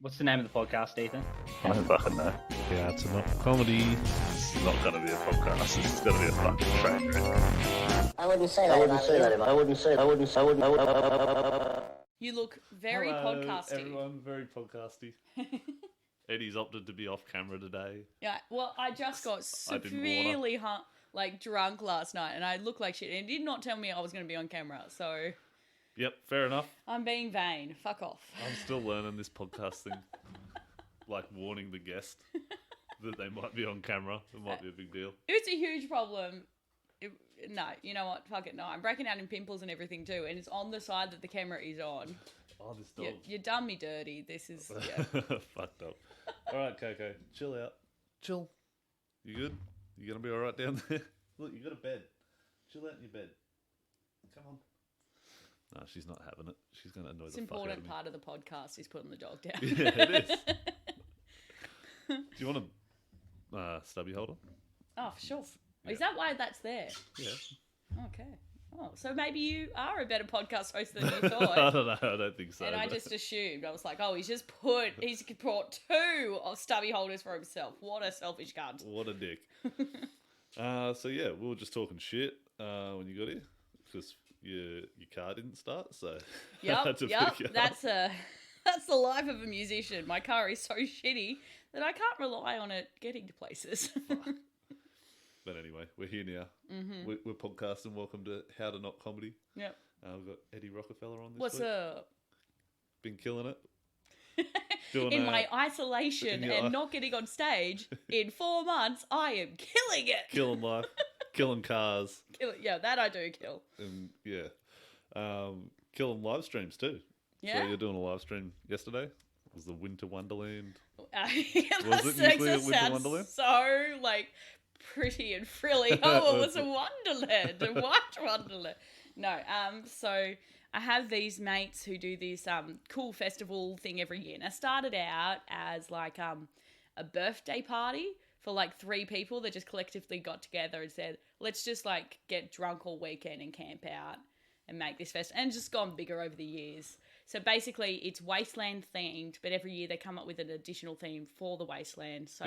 What's the name of the podcast, Ethan? I don't fucking know. Yeah, it's not comedy. It's not going to be a podcast. This is going to be a fucking train wreck. I wouldn't say that. I wouldn't say. You look very Hello, podcasty. Everyone, very podcasty. Eddie's opted to be off camera today. Yeah, well, I just got severely drunk last night, and I looked like shit. And it did not tell me I was going to be on camera, so Yep, fair enough. I'm being vain. Fuck off. I'm still learning this podcast thing. Like warning the guest that they might be on camera. It might be a big deal. It's a huge problem. No, you know what? Fuck it. No, I'm breaking out in pimples and everything too, and it's on the side that the camera is on. Oh, this dog. You done me dirty. This is yeah. Fucked up. All right, Coco, chill out. Chill. You good? You gonna be all right down there? Look, you got a bed. Chill out in your bed. Come on. No, she's not having it. She's gonna annoy the fuck out of me. It's an important part of the podcast is putting the dog down. Yeah, it is. Do you want a stubby holder? Oh, for sure. Yeah. Is that why that's there? Yeah. Okay. Oh, so maybe you are a better podcast host than you thought. I don't know. I don't think so. And I just assumed. I was like, oh, he's brought two of stubby holders for himself. What a selfish cunt. What a dick. So yeah, we were just talking shit when you got here because your car didn't start. So I had to pick you up. That's the life of a musician. My car is so shitty that I can't rely on it getting to places. But anyway, we're here now. Mm-hmm. We're podcasting. Welcome to How to Not Comedy. Yep. We've got Eddy Rockefeller on this What's week. up? Been killing it. In my isolation and not getting on stage, in 4 months, I am killing it. Killing life. Killing cars. Yeah, that I do kill. And yeah. Killing live streams too. Yeah. So you're doing a live stream yesterday. It was the Winter Wonderland. Was it usually a Winter Wonderland? So pretty and frilly. Oh, it was a wonderland, a white wonderland. No, so I have these mates who do this cool festival thing every year. And I started out as a birthday party for 3 people that just collectively got together and said, let's just get drunk all weekend and camp out and make this fest. And it's just gone bigger over the years. So basically it's wasteland themed, but every year they come up with an additional theme for the wasteland. So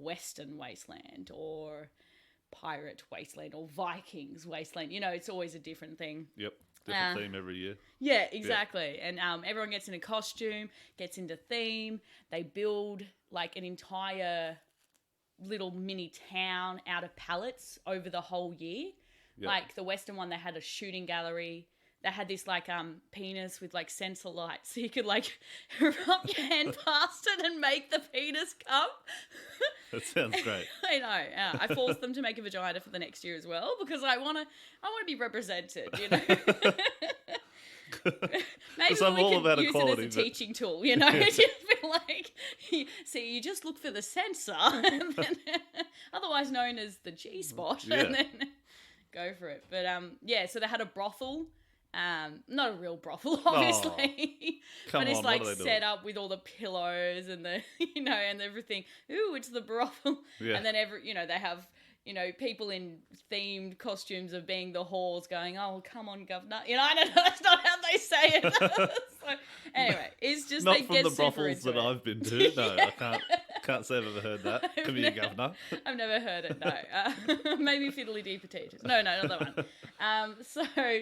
Western wasteland or pirate wasteland or Vikings wasteland. You know, it's always a different thing. Yep. Different theme every year. Yeah, exactly. Yeah. And everyone gets in a costume, gets into theme. They build an entire little mini town out of pallets over the whole year. Yep. The Western one, they had a shooting gallery. They had this penis with sensor lights, so you could rub your hand past it and make the penis come. That sounds great. I know. Yeah. I forced them to make a vagina for the next year as well because I want to be represented. You know. Maybe I'm we all can about use equality, it as a teaching tool. You know, just be you just look for the sensor, and then, otherwise known as the G spot, and then go for it. But so they had a brothel. Not a real brothel, obviously, but it's set up with all the pillows and the, and everything. Ooh, it's the brothel. Yeah. And then they have, people in themed costumes of being the whores going, oh, come on, governor. I don't know, that's not how they say it. So, anyway, it's just, not they from get the super brothels into that I've been to. No, I can't say I've ever heard that. Come here, governor. I've never heard it, no. Maybe fiddly dee potatoes. No, not that one.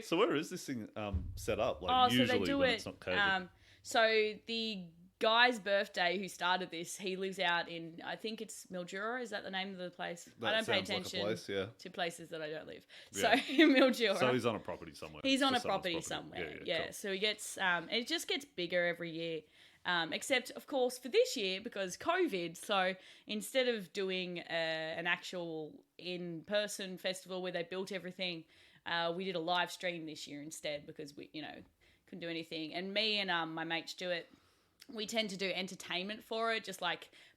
So where is this thing set up? Usually so they do when it, it's not COVID. So the guy's birthday who started this, he lives out in, I think it's Mildura. Is that the name of the place? That I don't pay sounds like a attention place, yeah. to places that I don't live. Yeah. So Mildura. So he's on a property somewhere. He's on a property somewhere. Yeah. Cool. So he gets, it just gets bigger every year. Except, of course, for this year, because COVID, so instead of doing an actual in-person festival where they built everything, we did a live stream this year instead because we, couldn't do anything. And me and my mate Stuart, we tend to do entertainment for it, just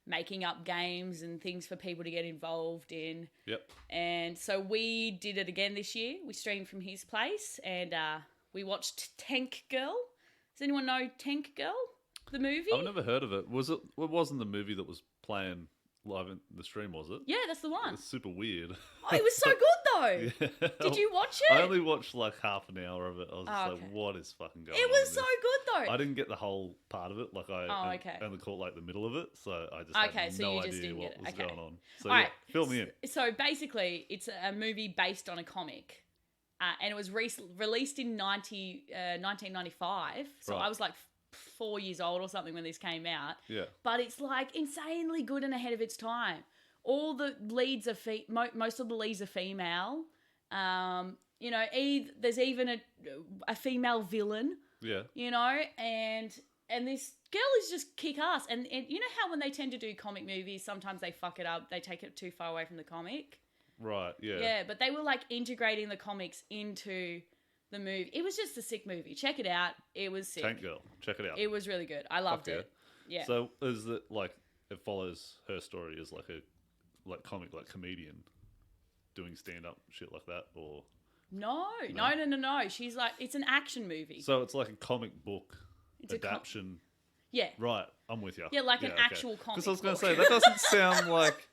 making up games and things for people to get involved in. Yep. And so we did it again this year. We streamed from his place and we watched Tank Girl. Does anyone know Tank Girl? The movie? I've never heard of it. It wasn't the movie that was playing live in the stream, was it? Yeah, that's the one. It's super weird. Oh, it was so good though. Yeah. Did you watch it? I only watched like half an hour of it. I was just Oh, like, okay. what is fucking going on? It was in so this? good though. I didn't get the whole part of it. Like I okay. only caught like the middle of it, so I just Okay, had so no you just idea didn't what get it. was Okay. going on. So All yeah, right. fill me in. So basically, it's a movie based on a comic, and it was released in 1995. So Right. I was like 4 years old or something when this came out. Yeah. But it's like insanely good and ahead of its time. All the leads are most of the leads are female. You know, there's even a female villain. Yeah. You know, and this girl is just kick ass. And you know how when they tend to do comic movies, sometimes they fuck it up. They take it too far away from the comic. Right. Yeah. Yeah, but they were like integrating the comics into the movie. It was just a sick movie. Check it out. It was sick. Tank Girl. Check it out. It was really good. I loved Fuck it. Yeah. So is it like it follows her story as like a comic comedian doing stand up shit like that, or No. She's like, it's an action movie. so it's like a comic book It's a adaptation. Yeah. Right, I'm with you. Yeah, like an actual comic Because I was going book. to say that doesn't sound like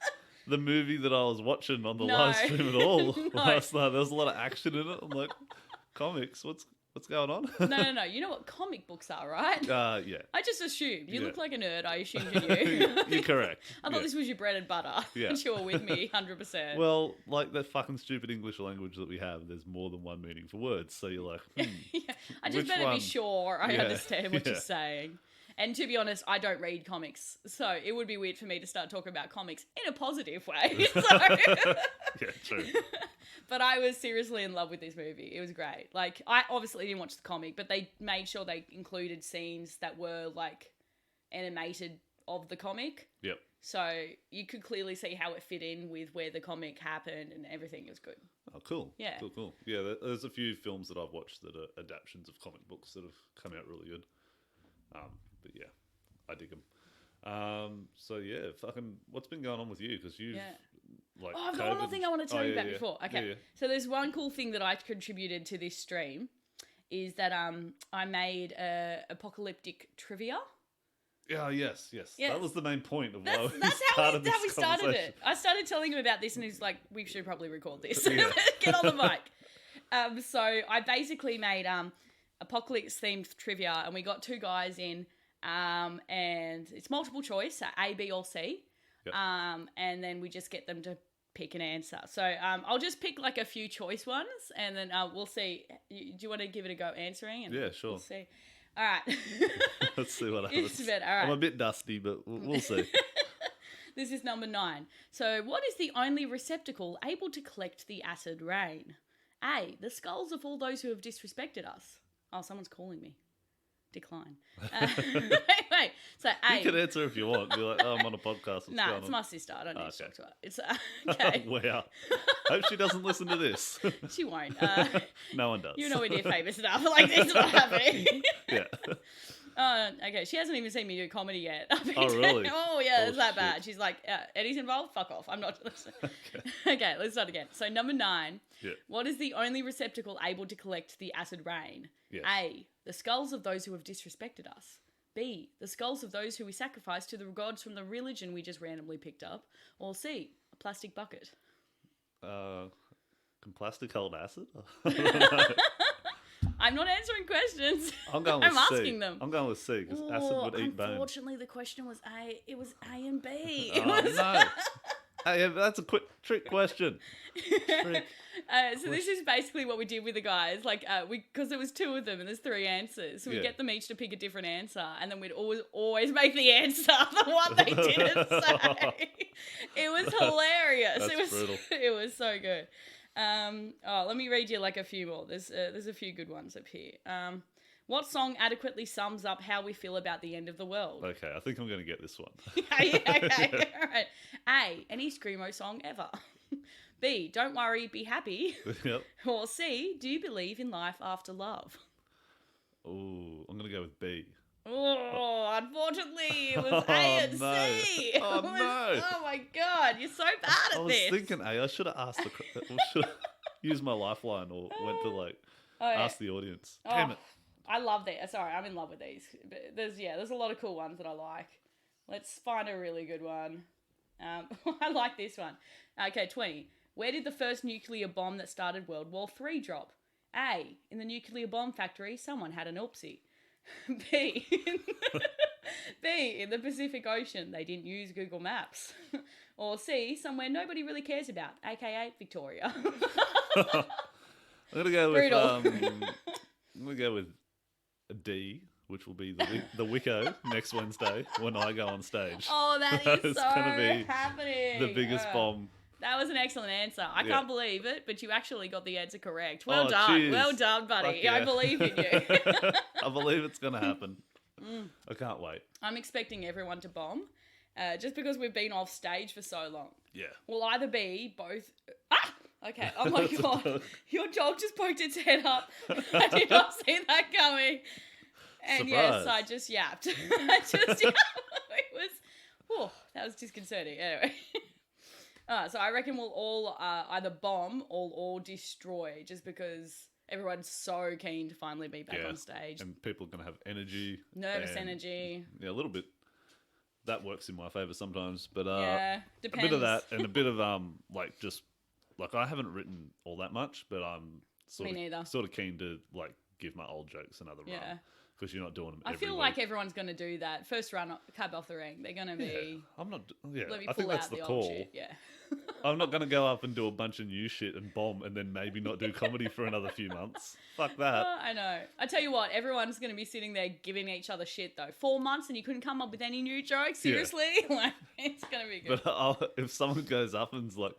the movie that I was watching on the No. live stream at all No. last night. There was a lot of action in it. I'm like, comics, what's going on? No. You know what comic books are, right? Yeah. I just assumed. You Yeah. look like a nerd. I assumed you knew. You're correct. I thought Yeah. this was your bread and butter. Yeah. And you were with me 100%. Well, like that fucking stupid English language that we have, there's more than one meaning for words. So you're like, yeah. I just which better one? be sure I Yeah. understand what Yeah. you're saying. And to be honest, I don't read comics. So it would be weird for me to start talking about comics in a positive way. So. yeah, true. But I was seriously in love with this movie. It was great. Like, I obviously didn't watch the comic, but they made sure they included scenes that were, like, animated of the comic. Yep. So you could clearly see how it fit in with where the comic happened and everything was good. Oh, cool. Yeah. Cool. Yeah, there's a few films that I've watched that are adaptations of comic books that have come out really good. But yeah, I dig them. So yeah, fucking, what's been going on with you? Because you've like. Oh, I've got one more COVID. thing I want to tell you about yeah. before. Okay. Yeah. So there's one cool thing that I contributed to this stream is that I made apocalyptic trivia. Yeah, yes. Yes. That was the main point of why That's we how started we this started conversation. it. I started telling him about this, and he's like, "We should probably record this. Yeah. Get on the mic." So I basically made apocalypse themed trivia, and we got two guys in, and it's multiple choice, so A, B, or C, Yep. and then we just get them to pick an answer. So I'll just pick like a few choice ones, and then we'll see. Do you want to give it a go answering? And Yeah, sure. We'll see. All right. Let's see what happens. It's better. All right. I'm a bit dusty, but we'll see. This is number 9. So, what is the only receptacle able to collect the acid rain? A. The skulls of all those who have disrespected us. Oh, someone's calling me. Decline. Wait. So, A. You can answer if you want. Be like, oh, I'm on a podcast. What's No, going it's on? my sister. I don't need to okay. talk to her. It's okay. Wow. Hope she doesn't listen to this. She won't. No one does. You're nowhere near famous enough. Like, this is not happening. Yeah. Okay, she hasn't even seen me do comedy yet. Oh, really? Oh, yeah, Oh, it's that shit. bad. She's like, Eddie's involved? Fuck off. I'm not listening. Okay, let's start again. So, number 9. Yeah. What is the only receptacle able to collect the acid rain? Yes. A. The skulls of those who have disrespected us. B. The skulls of those who we sacrifice to the gods from the religion we just randomly picked up. Or C. A plastic bucket. Can plastic hold acid? I'm not answering questions. I'm going with I'm C. asking them. I'm going with C because acid would eat bone. Unfortunately, the question was A. It was A and B. Oh, no. Hey, that's a quick trick question. Trick. So this is basically what we did with the guys. Like, because there was 2 of them and there's 3 answers. So we'd Yeah. get them each to pick a different answer, and then we'd always make the answer the one they didn't say. It was hilarious. That's It was brutal. It was so good. Let me read you like a few more. There's a few good ones up here. What song adequately sums up how we feel about the end of the world? Okay, I think I'm going to get this one. Okay. All right. A. Any screamo song ever. B. Don't worry, be happy. Yep. Or C. Do you believe in life after love? Ooh, I'm going to go with B. Oh, unfortunately, it was A and no. C. Oh, It was- no. Oh my god, you're so bad I at was this. thinking A. I should have asked should have used my lifeline or went to Oh, yeah. ask the audience. Damn it. I love these. Sorry, I'm in love with these. But there's a lot of cool ones that I like. Let's find a really good one. I like this one. Okay, 20. Where did the first nuclear bomb that started World War III drop? A. In the nuclear bomb factory, someone had an oopsie. B. B. In the Pacific Ocean, they didn't use Google Maps. Or C. Somewhere nobody really cares about, aka Victoria. I'm gonna go with Brutal. I'm gonna go with a D, which will be the Wicco next Wednesday when I go on stage. Oh, that is It's so gonna be happening. The biggest bomb. That was an excellent answer. I Yeah. can't believe it, but you actually got the answer correct. Well Oh, done. cheers. Well done, buddy. Fuck yeah. I believe in you. I believe it's gonna happen. I can't wait. I'm expecting everyone to bomb, just because we've been off stage for so long. Yeah. We'll either be both... Ah! Okay. Oh my God. Your dog just poked its head up. I did not see that coming. And yes, Surprise. I just yapped. I just yapped. It was... Oh, that was disconcerting. Anyway. So I reckon we'll all either bomb or all destroy, just because everyone's so keen to finally be back on stage. And people are gonna have energy. Nervous and- energy. Yeah, a little bit. That works in my favour sometimes, but Yeah, a depends. bit of that and a bit of like just like I haven't written all that much, but I'm Me neither. sort of keen to like give my old jokes another Yeah. run because you're not doing them. I every feel week. like everyone's going to do that. First run, cab off the rank. They're going to be... I'm not. Yeah, Let me I think pull that's out the the call. old shit. Yeah. I'm not going to go up and do a bunch of new shit and bomb and then maybe not do comedy for another few months. Fuck that. I know. I tell you what, everyone's going to be sitting there giving each other shit though. 4 months and you couldn't come up with any new jokes? Seriously? Like, it's going to be good. But if someone goes up and's like,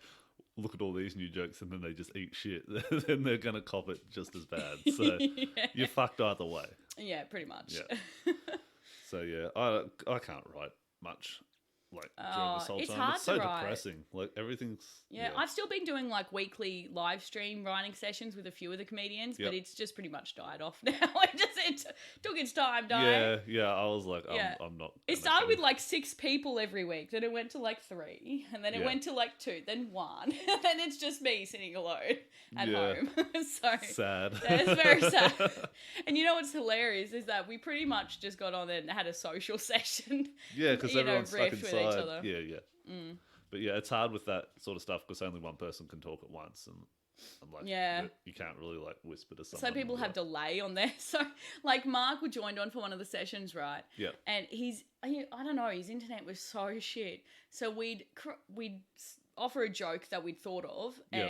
look at all these new jokes, and then they just eat shit, then they're going to cop it just as bad. So you're fucked either way. Yeah, pretty much. Yeah. So yeah, I can't write much like during this whole it's time. hard It's so to write. depressing. Like everything's Yeah, I've still been doing like weekly live stream writing sessions with a few of the comedians, Yep. but it's just pretty much died off now. It took its time, yeah. I was like, Yeah. I'm not. It gonna started do- with like 6 people every week, then it went to like 3, and then it Yeah. went to like 2, then 1, and then it's just me sitting alone at Yeah. home. So sad. it's very sad. And you know what's hilarious is that we pretty much just got on and had a social session. Yeah, because you know, everyone's stuck riffed with each inside. other. Yeah. But yeah, it's hard with that sort of stuff because only one person can talk at once, and like, Yeah. you can't really like whisper to someone. So people and have be like, delay on there. So like Mark joined on for one of the sessions, right? Yeah. And I don't know, his internet was so shit. So we'd offer a joke that we'd thought of, Yeah.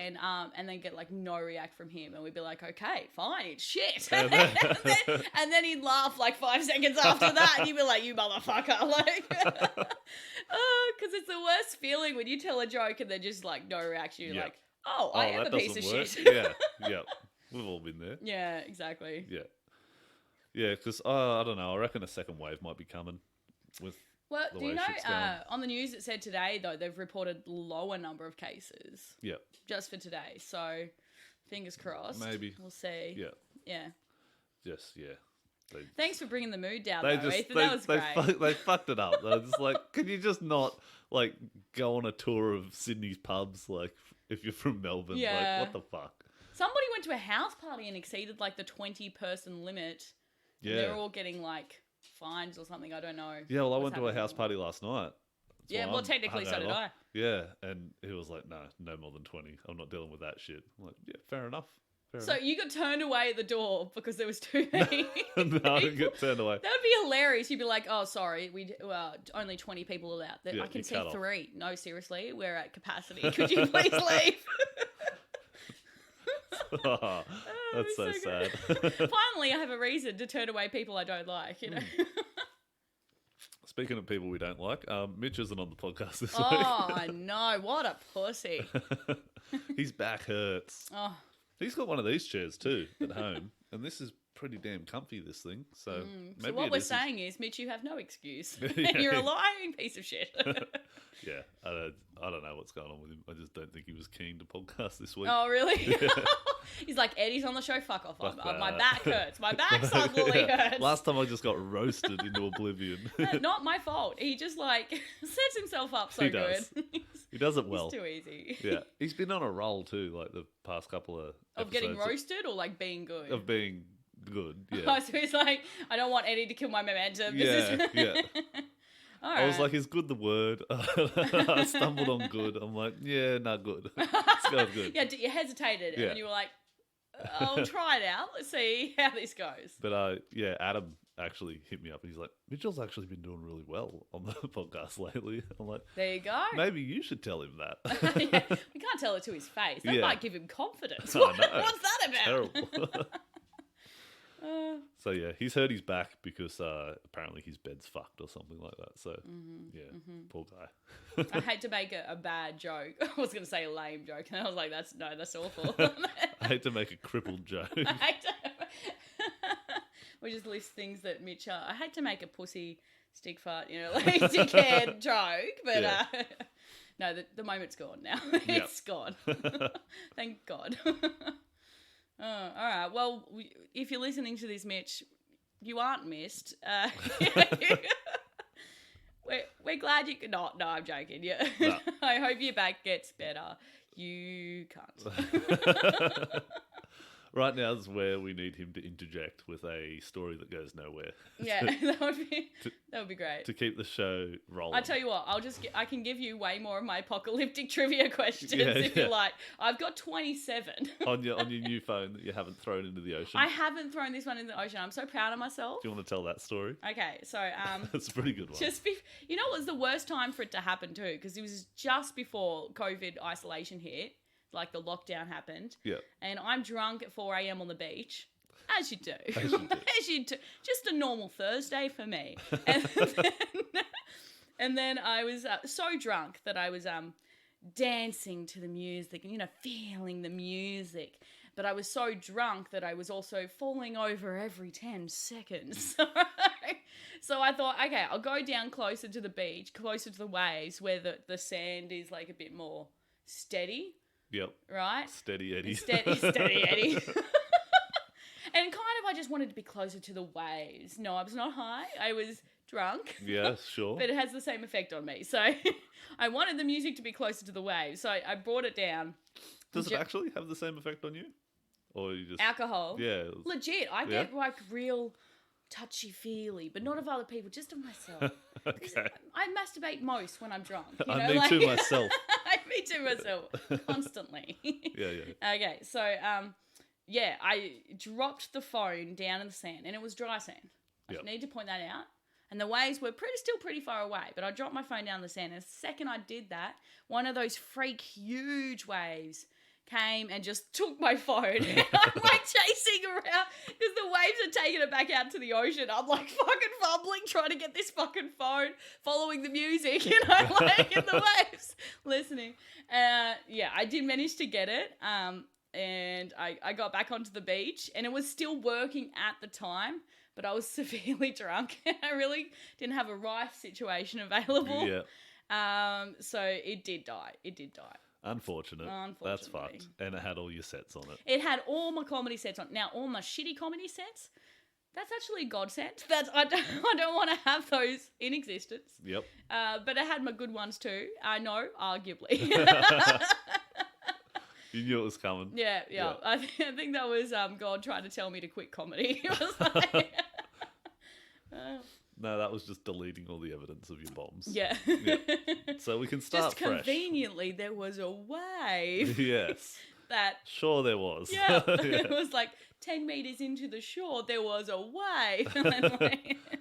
and then get like no react from him, and we'd be like, okay, fine, it's shit. And and then he'd laugh like 5 seconds after that, and you'd be like, you motherfucker, like, because it's the worst feeling when you tell a joke and then just like no reaction. You're Yeah. like, oh, I am that a piece of doesn't work. shit. Yeah. We've all been there. Yeah, exactly. Yeah, because I don't know. I reckon a second wave might be coming with. Well, the do you way know, shit's going. on the news it said today, though, they've reported lower number of cases Yeah, just for today. So, fingers crossed. Maybe. We'll see. yeah, Yeah. yes, yeah. They, Thanks for bringing the mood down, they though, just Ethan. they, That was great. they fucked it up. They're just like, can you just not like go on a tour of Sydney's pubs? Like, if you're from Melbourne, Yeah. like, what the fuck? Somebody went to a house party and exceeded, like, the 20-person limit. Yeah, They're all getting, like, fines or something. I don't know. yeah. Well, I what's went to a happening house anymore. party last night. That's Yeah, why well, I'm technically so did hungover. I. Yeah, and he was like, no more than 20. I'm not dealing with that shit. I'm like, yeah, fair enough. So you got turned away at the door because there was too many No, I didn't people? get turned away. That would be hilarious. You'd be like, "Oh, sorry, only 20 people allowed. Yeah, I can you see cut off. 3. No, seriously, we're at capacity. Could you please leave?" Oh, that's so so sad. Finally, I have a reason to turn away people I don't like. You know. Speaking of people we don't like, Mitch isn't on the podcast this Oh no! What a pussy. week. His back hurts. Oh, He's got one of these chairs too at home, and this is pretty damn comfy, this thing. So so maybe what it we're is his- saying is, Mitch, you have no excuse. Yeah. You're a lying piece of shit. Yeah, I don't know what's going on with him. I just don't think he was keen to podcast this week. Oh, really? He's like, Eddie's on the show, fuck off. Fuck My that. back hurts. My back suddenly Yeah. hurts. Last time I just got roasted into oblivion. Not my fault. He just like sets himself up so He good. does. He does it well. He's too easy. Yeah, he's been on a roll too, like the past couple of Of getting episodes roasted or like being good? of being good. Yeah, Oh, so he's like, I don't want Eddie to kill my momentum. yeah, yeah. All I was like, is good the word? I stumbled on good. I'm like, yeah, not good. Let's go with good. Yeah, you hesitated, Yeah. and you were like, I'll try it out. Let's see how this goes. But yeah, Adam actually hit me up and he's like, Mitchell's actually been doing really well on the podcast lately. I'm like, There you go. maybe you should tell him that. Yeah, we can't tell it to his face. That Yeah. might give him confidence. I know. What's that about? Terrible. So yeah, he's hurt his back because apparently his bed's fucked or something like that. So poor guy. I hate to make a bad joke. I was going to say a lame joke, and I was like, that's awful. I hate to make a crippled joke. We just list things that Mitch I hate to make a pussy stick fart, like dickhead joke, but Yeah. no, the moment's gone now. Yep. It's gone. Thank God. Oh, all right. Well, if you're listening to this, Mitch, you aren't missed. We're glad you could not. No, I'm joking. Yeah. No. I hope your back gets better. You can't. Right now is where we need him to interject with a story that goes nowhere. Yeah, that would be great. To keep the show rolling. I tell you what, I can give you way more of my apocalyptic trivia questions Yeah, if yeah. you like. I've got 27. on your new phone that you haven't thrown into the ocean. I haven't thrown this one in the ocean. I'm so proud of myself. Do you want to tell that story? Okay, so That's a pretty good one. you know, it was the worst time for it to happen too, because it was just before COVID isolation hit, like the lockdown happened. Yeah. And I'm drunk at 4 a.m. on the beach, as you do. As you do. As you do. Just a normal Thursday for me. And then I was so drunk that I was dancing to the music and, feeling the music. But I was so drunk that I was also falling over every 10 seconds. So I thought, okay, I'll go down closer to the beach, closer to the waves where the sand is like a bit more steady. Yep. Right? Steady Eddy. Steady Eddie. And kind of I just wanted to be closer to the waves. No, I was not high. I was drunk. Yeah, sure. But it has the same effect on me. So I wanted the music to be closer to the waves. So I brought it down. Does it actually have the same effect on you? Or you just... Alcohol. Yeah. Legit. I get like real touchy-feely, but not of other people, just of myself. Okay. I masturbate most when I'm drunk. Me too myself. Me too myself. Constantly. Yeah. Okay, so I dropped the phone down in the sand, and it was dry sand. Yep. I need to point that out. And the waves were still pretty far away, but I dropped my phone down in the sand, and the second I did that, one of those freak huge waves came and just took my phone. And I'm like chasing around because the waves are taking it back out to the ocean. I'm like fucking fumbling, trying to get this fucking phone, following the music, like in the waves, listening. I did manage to get it. And I got back onto the beach, and it was still working at the time, but I was severely drunk. I really didn't have a rife situation available. Yeah. So it did die. Unfortunate. That's fucked. And it had all your sets on it. It had all my comedy sets on. Now, all my shitty comedy sets, that's actually a godsend. I don't want to have those in existence. Yep. But it had my good ones too. I know, arguably. You knew it was coming. Yeah. I think that was God trying to tell me to quit comedy. It was like... No, that was just deleting all the evidence of your bombs. Yeah. So we can start just fresh. Conveniently, there was a wave. Yes. That... Sure there was. Yeah. It was like 10 meters into the shore, there was a wave.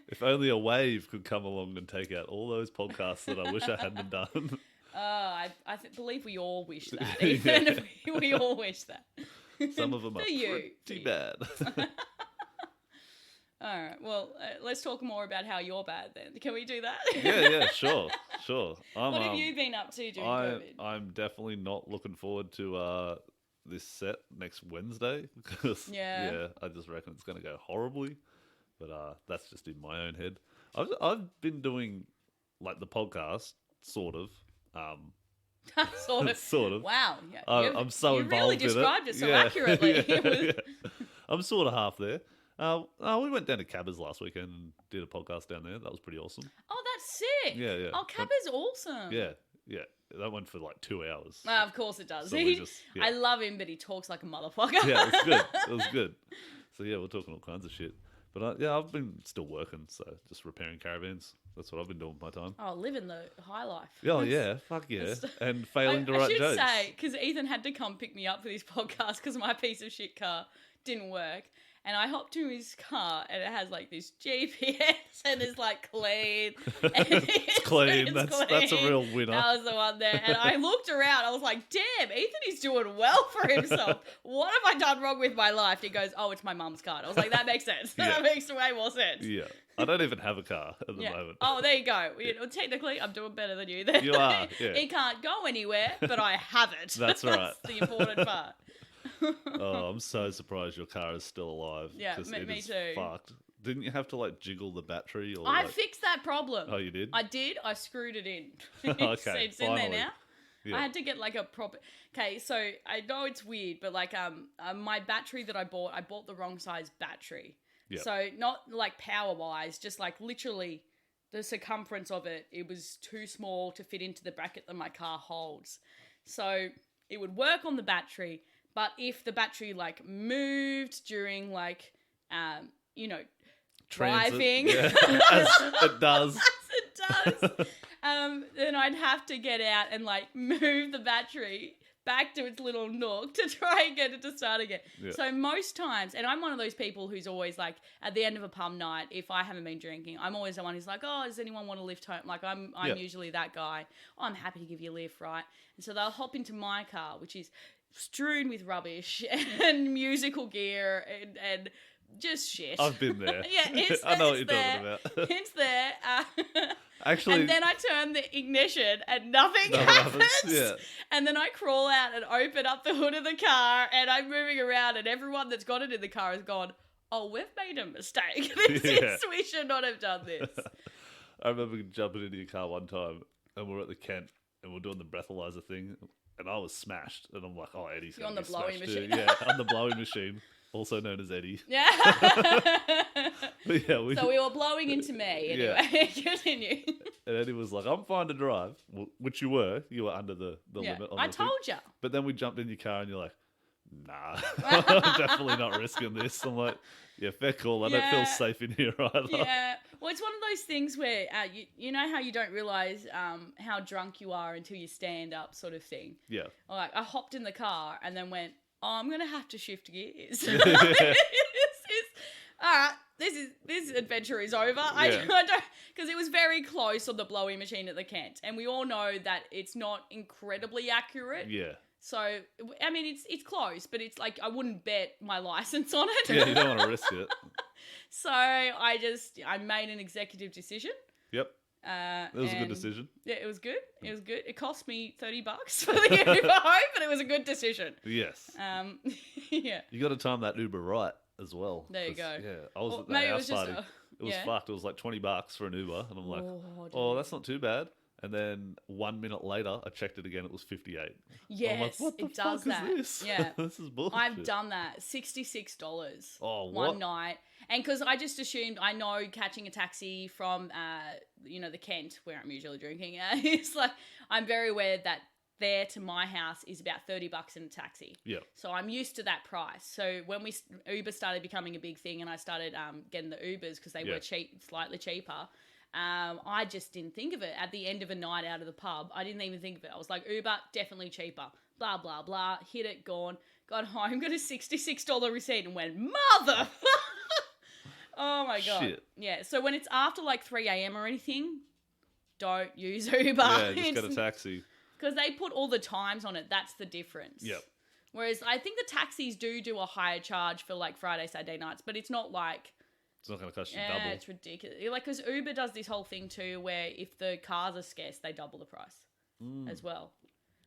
If only a wave could come along and take out all those podcasts that I wish I hadn't done. I believe we all wish that. Ethan. We all wish that. Some of them are pretty bad. All right. Well, let's talk more about how you're bad then. Can we do that? Yeah, sure. What have you been up to during COVID? I'm definitely not looking forward to this set next Wednesday because I just reckon it's going to go horribly. But that's just in my own head. I've been doing like the podcast sort of. Sort of. Wow. Yeah. I'm so involved in it. You really described it so accurately. Yeah. I'm sort of half there. We went down to Cabba's last weekend and did a podcast down there. That was pretty awesome. Oh, that's sick. Yeah. Oh, Cabba's awesome. Yeah. That went for like 2 hours. Of course it does. So I love him, but he talks like a motherfucker. Yeah, it's good. It was good. So yeah, we're talking all kinds of shit. But I've been still working, so just repairing caravans. That's what I've been doing with my time. Oh, living the high life. Oh, yeah. Fuck yeah. That's- And failing to I write should jokes. say, because Ethan had to come pick me up for this podcast because my piece of shit car didn't work. And I hopped to his car and it has like this GPS and it's like clean. It's clean. That's a real winner. That was the one there. And I looked around. I was like, damn, Ethan is doing well for himself. What have I done wrong with my life? He goes, oh, it's my mum's car. And I was like, that makes sense. Yeah. That makes way more sense. Yeah. I don't even have a car at the moment. Oh, there you go. Technically, I'm doing better than you then. You are, yeah. It can't go anywhere, but I have it. That's right. That's the important part. Oh, I'm so surprised your car is still alive. Yeah, 'cause me it is too. Fucked. Didn't you have to like jiggle the battery or? I like... fixed that problem. Oh, you did? I did. I screwed it in. Okay, It's in there finally. now. Yeah. I had to get like a proper. Okay, so I know it's weird, but like my battery that I bought the wrong size battery. Yep. So not like power wise, just like literally the circumference of it. It was too small to fit into the bracket that my car holds. So it would work on the battery, but if the battery like moved during like Transit, driving, yeah. As it does. it does. Then I'd have to get out and like move the battery back to its little nook to try and get it to start again. Yeah. So most times, and I'm one of those people who's always like, at the end of a pub night, if I haven't been drinking, I'm always the one who's like, oh, does anyone want to lift home? Like I'm Yeah. usually that guy. Oh, I'm happy to give you a lift, right? And so they'll hop into my car, which is strewn with rubbish and musical gear and just shit. I've been there. Yeah, it's I know what it's you're there. talking about. It's there. Actually, and then I turn the ignition and nothing Nothing happens. happens, yeah. And then I crawl out and open up the hood of the car and I'm moving around and everyone that's got it in the car has gone, oh, we've made a mistake. We should not have done this. I remember jumping into your car one time and we were at the Kent and we are doing the breathalyzer thing and I was smashed and I'm like, oh, Eddie's You're on gonna the be blowing smashed too. machine. Yeah, on the blowing machine, also known as Eddy. Yeah. But yeah, So we were blowing into me anyway. Continue. And Eddie was like, I'm fine to drive, which you were. You were under the Yeah. limit. On I the thing. told you. But then we jumped in your car and you're like, nah, I'm definitely not risking this. I'm like, yeah, fair call. I don't Yeah. feel safe in here either. Yeah. Well, it's one of those things where you know how you don't realise how drunk you are until you stand up sort of thing. Yeah. Like I hopped in the car and then went, oh, I'm going to have to shift gears. All right, this adventure is over. I don't, because it was very close on the blowing machine at the Kent, and we all know that it's not incredibly accurate. Yeah. So I mean, it's close, but it's like I wouldn't bet my license on it. Yeah, you don't want to risk it. So I made an executive decision. Yep. It was a good and- decision. Yeah, it was good. It was good. It cost me $30 for the Uber home, but it was a good decision. Yes. Yeah. You got to time that Uber right as well. There you 'cause, go. Yeah, I was Well, at maybe that it house was just party. It was yeah. fucked. It was like $20 for an Uber, and I'm like, Oh, oh, that's not too bad. And then 1 minute later, I checked it again. It was 58. yes, I'm like, what the it does fuck that. is this? Yeah. This is bullshit. I've done that. $66 Oh, one what? night. And because I just assumed, I know catching a taxi from, the Kent, where I'm usually drinking, it's like, I'm very aware that there to my house is about $30 in a taxi. Yeah. So I'm used to that price. So when Uber started becoming a big thing and I started getting the Ubers because they were slightly cheaper, I just didn't think of it. At the end of a night out of the pub, I didn't even think of it. I was like, Uber, definitely cheaper. Blah, blah, blah. Hit it, gone. Got home, got a $66 receipt and went, mother! Oh my God. Shit. Yeah, so when it's after like 3 a.m. or anything, don't use Uber. Yeah, just get a taxi. Because they put all the times on it. That's the difference. Yep. Whereas I think the taxis do a higher charge for like Friday, Saturday nights, but it's not like... It's not going to cost you Yeah, double. it's ridiculous. Like, because Uber does this whole thing too where if the cars are scarce, they double the price as well.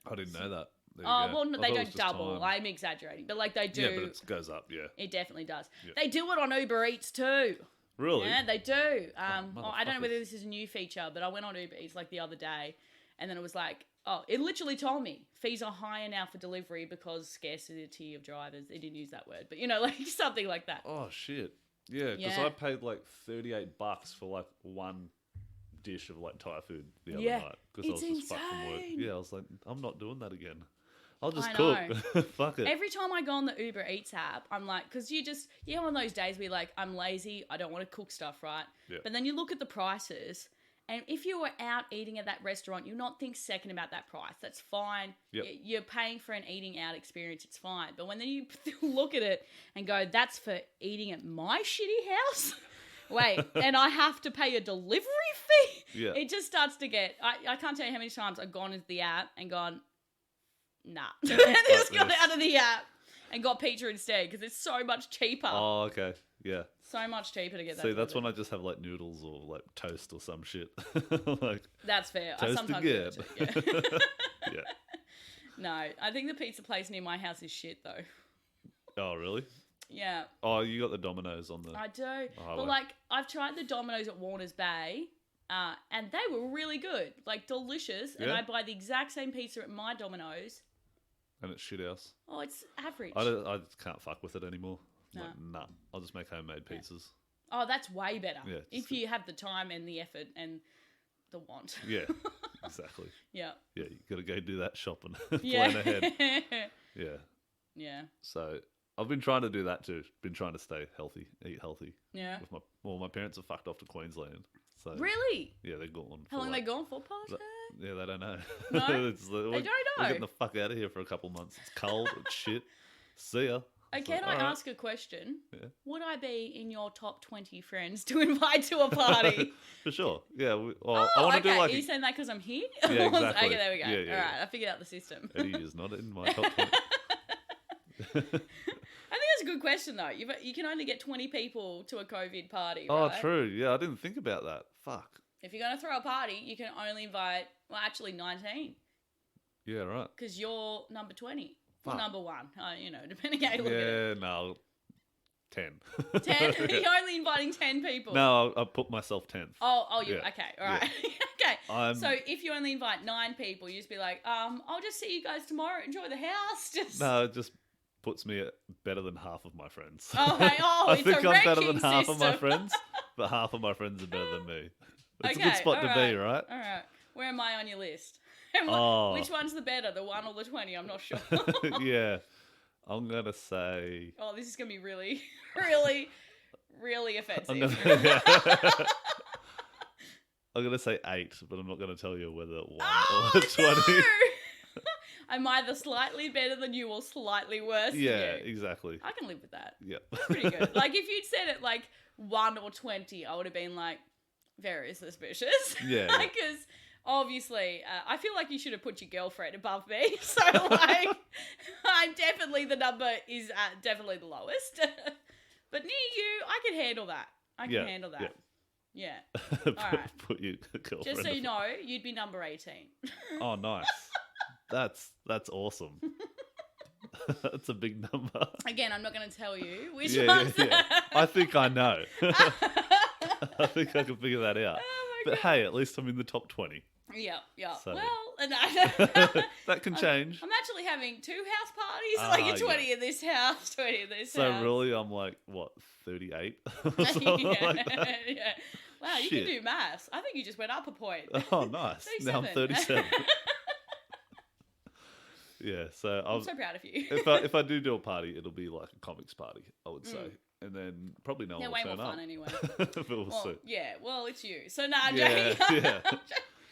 I didn't know that. There you Oh, go. well, no, I they thought it don't was just double. time. I'm exaggerating. But like they do. Yeah, but it goes up, yeah. It definitely does. Yeah. They do it on Uber Eats too. Really? Yeah, they do. I don't know motherfuckers. whether this is a new feature, but I went on Uber Eats like the other day, and then it was like, oh, it literally told me fees are higher now for delivery because scarcity of drivers. They didn't use that word, but like something like that. Oh, shit. Yeah, because Yeah. I paid like $38 for like one dish of like Thai food the other Yeah, night because I was it's just fucked from work. insane. Yeah, I was like, I'm not doing that again. I'll just I cook. Fuck it. Every time I go on the Uber Eats app, I'm like, because you have one of those days where you're like, I'm lazy, I don't want to cook stuff, right? Yeah. But then you look at the prices, And if you were out eating at that restaurant, you'll not think second about that price. That's fine. Yep. You're paying for an eating out experience. It's fine. But when then you look at it and go, that's for eating at my shitty house? Wait, and I have to pay a delivery fee? Yeah. It just starts to get... I can't tell you how many times I've gone into the app and gone, nah. And just got out of the app and got pizza instead because it's so much cheaper. Oh, okay. Yeah. So much cheaper to get that. See, that's delivered. when I just have like noodles or like toast or some shit. Like That's fair. I toast sometimes do again. that too, yeah. Yeah. No, I think the pizza place near my house is shit though. Oh, really? Yeah, Oh, you got the Domino's on the. I do. highway. But like, I've tried the Domino's at Warner's Bay, and they were really good, like delicious. And Yeah? I buy the exact same pizza at my Domino's. And it's shit house. Oh, it's average. I just can't fuck with it anymore. No. Like, nah. I'll just make homemade pizzas. Oh, that's way better. Yeah, if just- you have the time and the effort and the want. Yeah. Exactly. Yeah. Yeah, you got to go do that shopping. Yeah. Plan ahead. Yeah. Yeah. So I've been trying to do that too. Been trying to stay healthy, eat healthy. Yeah. With my parents are fucked off to Queensland. So Really? yeah, they're gone. How for, long like, they gone for, Potter? Yeah, they don't know. No? We're don't know. getting the fuck out of here for a couple months. It's cold. It's shit. See ya. It's Can like, I all right. ask a question? Yeah. Would I be in your top 20 friends to invite to a party? For sure. Yeah. I Oh, want to okay. do like. Are you saying that because I'm here? Yeah, exactly. Okay, there we go. Yeah, yeah, All right, yeah. I figured out the system. Eddie is not in my top 20. I think that's a good question, though. You can only get 20 people to a COVID party, Oh, right? true. Yeah, I didn't think about that. Fuck. If you're going to throw a party, you can only invite, well, actually 19, Yeah, right. because you're number 20. Or Fuck. number 1, depending how you look at it. Yeah, no. 10. 10? Yeah. You're only inviting 10 people. No, I put myself 10th. Oh, you Yeah. okay? All right, okay. So I'm- if you only invite 9 people, you just be like, I'll just see you guys tomorrow. Enjoy the house. Just... No, it just puts me at better than half of my friends. Oh, hey, I it's think a I'm better than ranking half of my system. friends, but half of my friends are better than me. It's a Okay, good spot to all be, right? All right. Where am I on your list? Oh. Which one's the better, the 1 or the 20? I'm not sure. Yeah. I'm going to say... Oh, this is going to be really, really, really offensive. I'm going to say 8, but I'm not going to tell you whether 1 Oh, or 20. no! I'm either slightly better than you or slightly worse Yeah, than you. exactly. I can live with that. Yep. Pretty good. Like, if you'd said it like 1 or 20, I would have been like, very suspicious. Yeah. Because obviously, I feel like you should have put your girlfriend above me. So, like, I'm definitely, the number is definitely the lowest. But near you, I can handle that. I can handle that. Yeah. Alright. Put your girlfriend. Just so you know, you'd be number 18. Oh, nice. That's awesome. That's a big number. Again, I'm not going to tell you which Yeah, ones. yeah. I think I know. I think I can figure that out. Oh my But hey, at least I'm in the top 20. Yeah. So- Well, That can change. I'm actually having 2 house parties. Like a 20 in this house, 20 in this So house. really, I'm like, what, 38? Or something like that. Yeah. Wow, you Shit. can do maths. I think you just went up a point. Oh, nice. Now I'm 37. Yeah, so I'm so proud of you. if I do a party, it'll be like a comics party, I would say. And then probably no They're one way will more turn fun up. anyway. But we'll Well, see. yeah, well, it's you. So, nah, I'm Yeah, joking. yeah.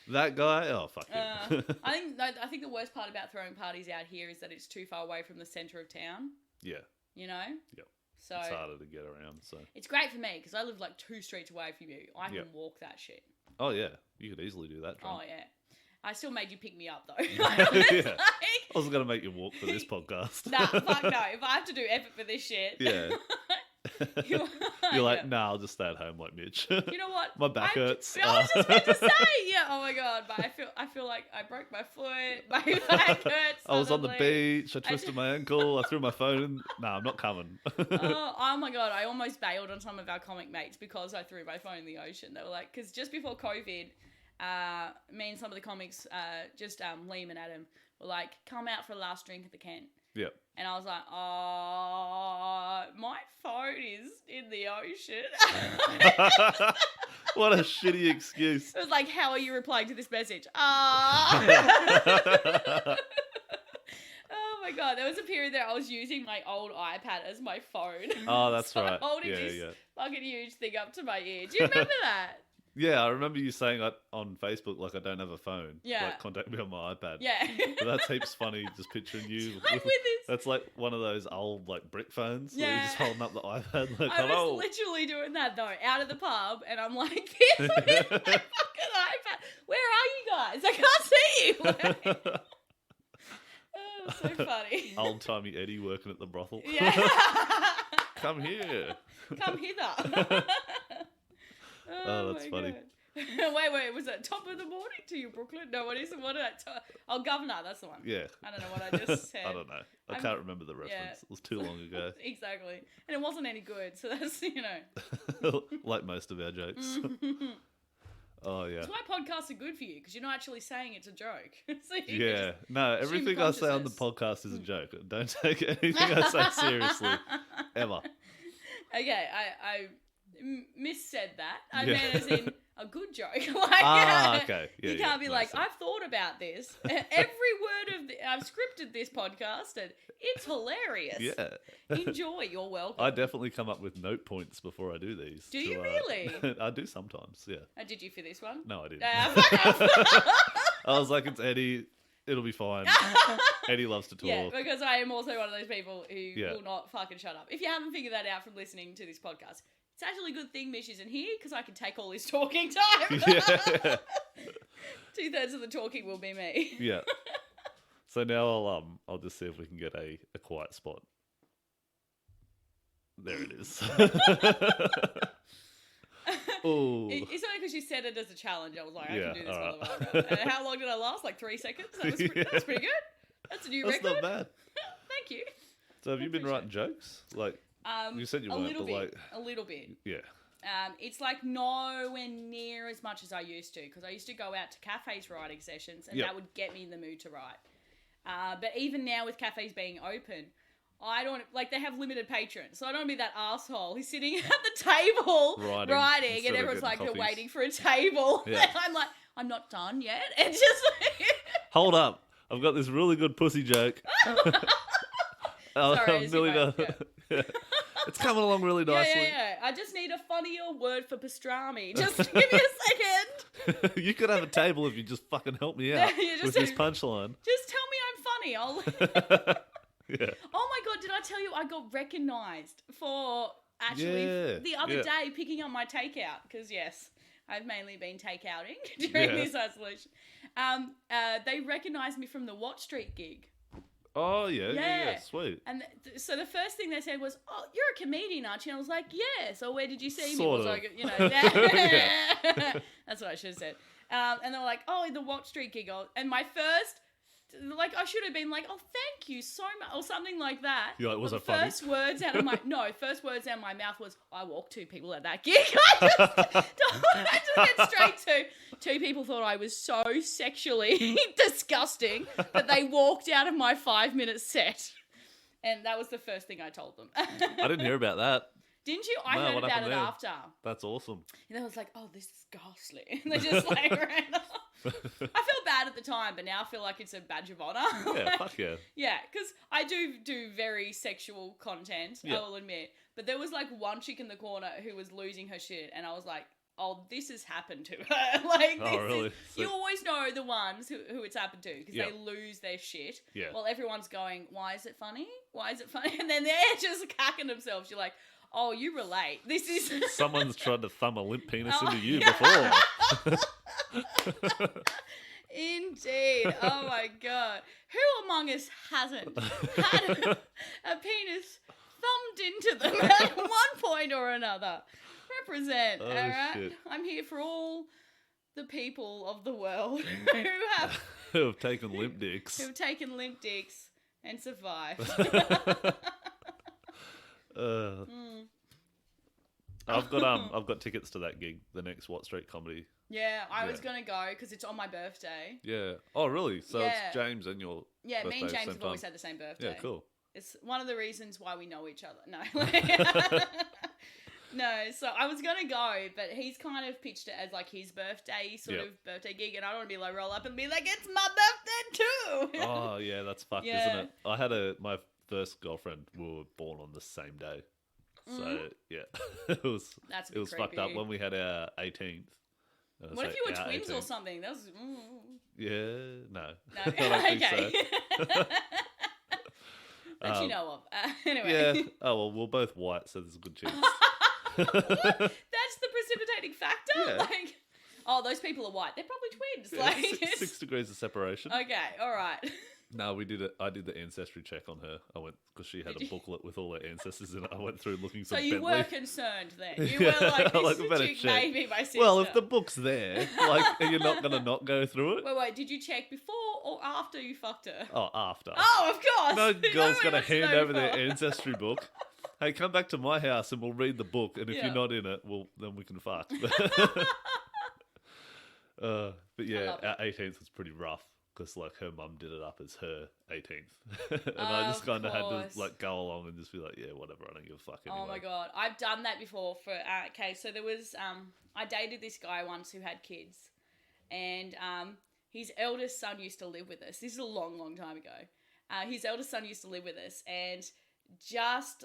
That guy, oh, fuck him. I think the worst part about throwing parties out here is that it's too far away from the centre of town, Yeah, you know? Yep. So it's harder to get around, so. it's great for me because I live like 2 streets away from you. I can Yep. walk that shit. Oh, yeah, you could easily do that, Oh, drunk. yeah. I still made you pick me up, though. Yeah. I wasn't going to make you walk for this podcast. Nah, fuck no. If I have to do effort for this shit. Yeah. You're You're like, nah, I'll just stay at home like Mitch. You know what? My back hurts. I was just about to say, yeah. Oh my god, but I feel like I broke my foot. My back hurts. I was on the suddenly. beach. I twisted my ankle. I threw my phone in. Nah, I'm not coming. Oh my god, I almost bailed on some of our comic mates because I threw my phone in the ocean. They were like, because just before COVID, me and some of the comics, just Liam and Adam, were like, come out for a last drink at the Kent. Yep. And I was like, oh, my phone is in the ocean. What a shitty excuse. It was like, how are you replying to this message? Oh my god, there was a period there I was using my old iPad as my phone. Oh, that's So I'm right. holding Yeah, this yeah. fucking huge thing up to my ear. Do you remember that? Yeah, I remember you saying on Facebook, like, I don't have a phone. Yeah. Like, contact me on my iPad. Yeah. But that's heaps funny, just picturing you. I'm with this. That's like one of those old, like, brick phones where you're Yeah. just holding up the iPad, like, I hello. was literally doing that though, out of the pub, and I'm like, this with my fucking iPad. Where are you guys? I can't see you. Oh, so funny. Old-timey Eddy working at the brothel. Yeah. Come here. Come hither. Oh, that's my funny. God. Wait, was it top of the morning to you, Brooklyn? No, what is it? What did oh, Governor, that's the one. Yeah. I don't know what I just said. I don't know. I can't remember the reference. yeah. It was too long ago. Exactly. And it wasn't any good, so that's, you know. Like most of our jokes. Oh, yeah. That's why podcasts are good for you, because you're not actually saying it's a joke. So you can Yeah. just No, assume everything I say on the consciousness. podcast is a joke. Don't take anything I say seriously. Ever. Okay, I missaid that. I Yeah. meant as in a good joke. Like, Okay. Yeah, you can't be makes like, sense. I've thought about this. Every word of I've scripted this podcast, and it's hilarious. Yeah. Enjoy. You're welcome. I definitely come up with note points before I do these. Do you really? I do sometimes, yeah. Did you for this one? No, I didn't. Fuck off. I was like, it's Eddy. It'll be fine. Eddy loves to talk. Yeah, because I am also one of those people who Yeah. will not fucking shut up. If you haven't figured that out from listening to this podcast, it's actually a good thing Mitch isn't here, because I can take all his talking time. Yeah. 2/3 of the talking will be me. Yeah. So now I'll just see if we can get a quiet spot. There it is. Oh. It's only because you said it as a challenge. I was like, I Yeah, can do this alright. while I'm around. And how long did I last? Like 3 seconds? That was pretty good. That's a new That's record. not bad. Thank you. So have you been appreciate writing jokes? Like, you said you a weren't, little but bit. like, A little bit. yeah. It's like nowhere near as much as I used to, because I used to go out to cafes writing sessions, and Yep. that would get me in the mood to write. But even now with cafes being open, I don't like, they have limited patrons, so I don't want to be that asshole who's sitting at the table writing instead and of everyone's like, getting you're coffees. waiting for a table. Yeah. And I'm like, I'm not done yet. It's just like, Hold up. I've got this really good pussy joke. Sorry, I'm as nearly you go, done. Yeah. It's coming along really nicely. yeah. I just need a funnier word for pastrami. Just give me a second. You could have a table if you just fucking help me out You just with this do- punchline. Just tell me I'm funny. I'll. Yeah. Oh my god, did I tell you I got recognised for actually Yeah, the other yeah. day picking up my takeout? Because yes, I've mainly been takeouting during Yeah. this isolation. They recognised me from the Watch Street gig. Oh, yeah. Yeah. Sweet. And so the first thing they said was, "Oh, you're a comedian, aren't you?" And I was like, "Yeah." So where did you see me? Sort Was of. like, you know, that's what I should have said. And they were like, "Oh, the Watch Street gig," and my first. Like, I should have been like, "Oh, thank you so much," or something like that. You're like, was But it funny? First words out of my first words out of my mouth was, "I walked 2 people at that gig." I just get straight to 2 people thought I was so sexually disgusting that they walked out of my 5-minute set, and that was the first thing I told them. I didn't hear about that. Didn't you? I No, heard what about happened it there? after, That's awesome. and I was like, "Oh, this is ghastly." And they just like ran off. I felt bad at the time, but now I feel like it's a badge of honor. Yeah, fuck yeah. Yeah, because I do very sexual content, Yeah. I will admit. But there was like one chick in the corner who was losing her shit, and I was like, "Oh, this has happened to her." Like, Oh, this really? is, you always know the ones who it's happened to, because Yeah. they lose their shit. Yeah. While everyone's going, "Why is it funny? Why is it funny?" And then they're just cacking themselves. You're like, "Oh, you relate. This is." Someone's tried to thumb a limp penis Oh, into you yeah. before. Indeed. Oh my god. Who among us hasn't had a penis thumbed into them at one point or another? Represent, Oh, alright? shit. I'm here for all the people of the world Who have taken limp dicks. who've taken limp dicks and survived. I've got tickets to that gig, the next Watt Street comedy. Yeah, I was Yeah. going to go because it's on my birthday. Yeah. Oh, really? So Yeah. it's James and your Yeah, me birthday and at the James same have always time? had the same birthday. Yeah, cool. It's one of the reasons why we know each other. No. No, so I was going to go, but he's kind of pitched it as like his birthday sort Yep. of birthday gig, and I don't want to be like roll up and be like, it's my birthday too. Oh, yeah, that's fucked, Yeah. isn't it? I had my first girlfriend, we were born on the same day. So, yeah, it was That's a it bit was fucked up creepy. when we had our 18th. And I What if say, you were "Yeah, twins 18." or something? That was. Yeah, no. No, I don't think okay. That you know of. Anyway. Yeah. Oh, well, we're both white, so there's a good chance. What? That's the precipitating factor? Yeah. Like, oh, those people are white. They're probably twins. Yeah, Like, 6 degrees of separation. okay, all right. No, we did it. I did the ancestry check on her. I went because she had Did a you? booklet with all her ancestors in it. I went through looking for So you Bentley. were concerned then. You Yeah, were like, this like, I better chick check. may be my sister. Well, if the book's there, like, are you not gonna not go through it? Wait, did you check before or after you fucked her? Oh, after. Oh, of course. No Nobody girl's gonna wants to hand know over their before. ancestry book. Hey, come back to my house and we'll read the book. And if Yeah. you're not in it, well, then we can fuck. But yeah, love our 18th was pretty rough because like her mum did it up as her 18th, and I just Of kind of had course. to like go along and just be like, yeah, whatever, I don't give a fuck anyway. Oh my god, I've done that before. For okay, so there was I dated this guy once who had kids, and his eldest son used to live with us. This is a long time ago. His eldest son used to live with us, and just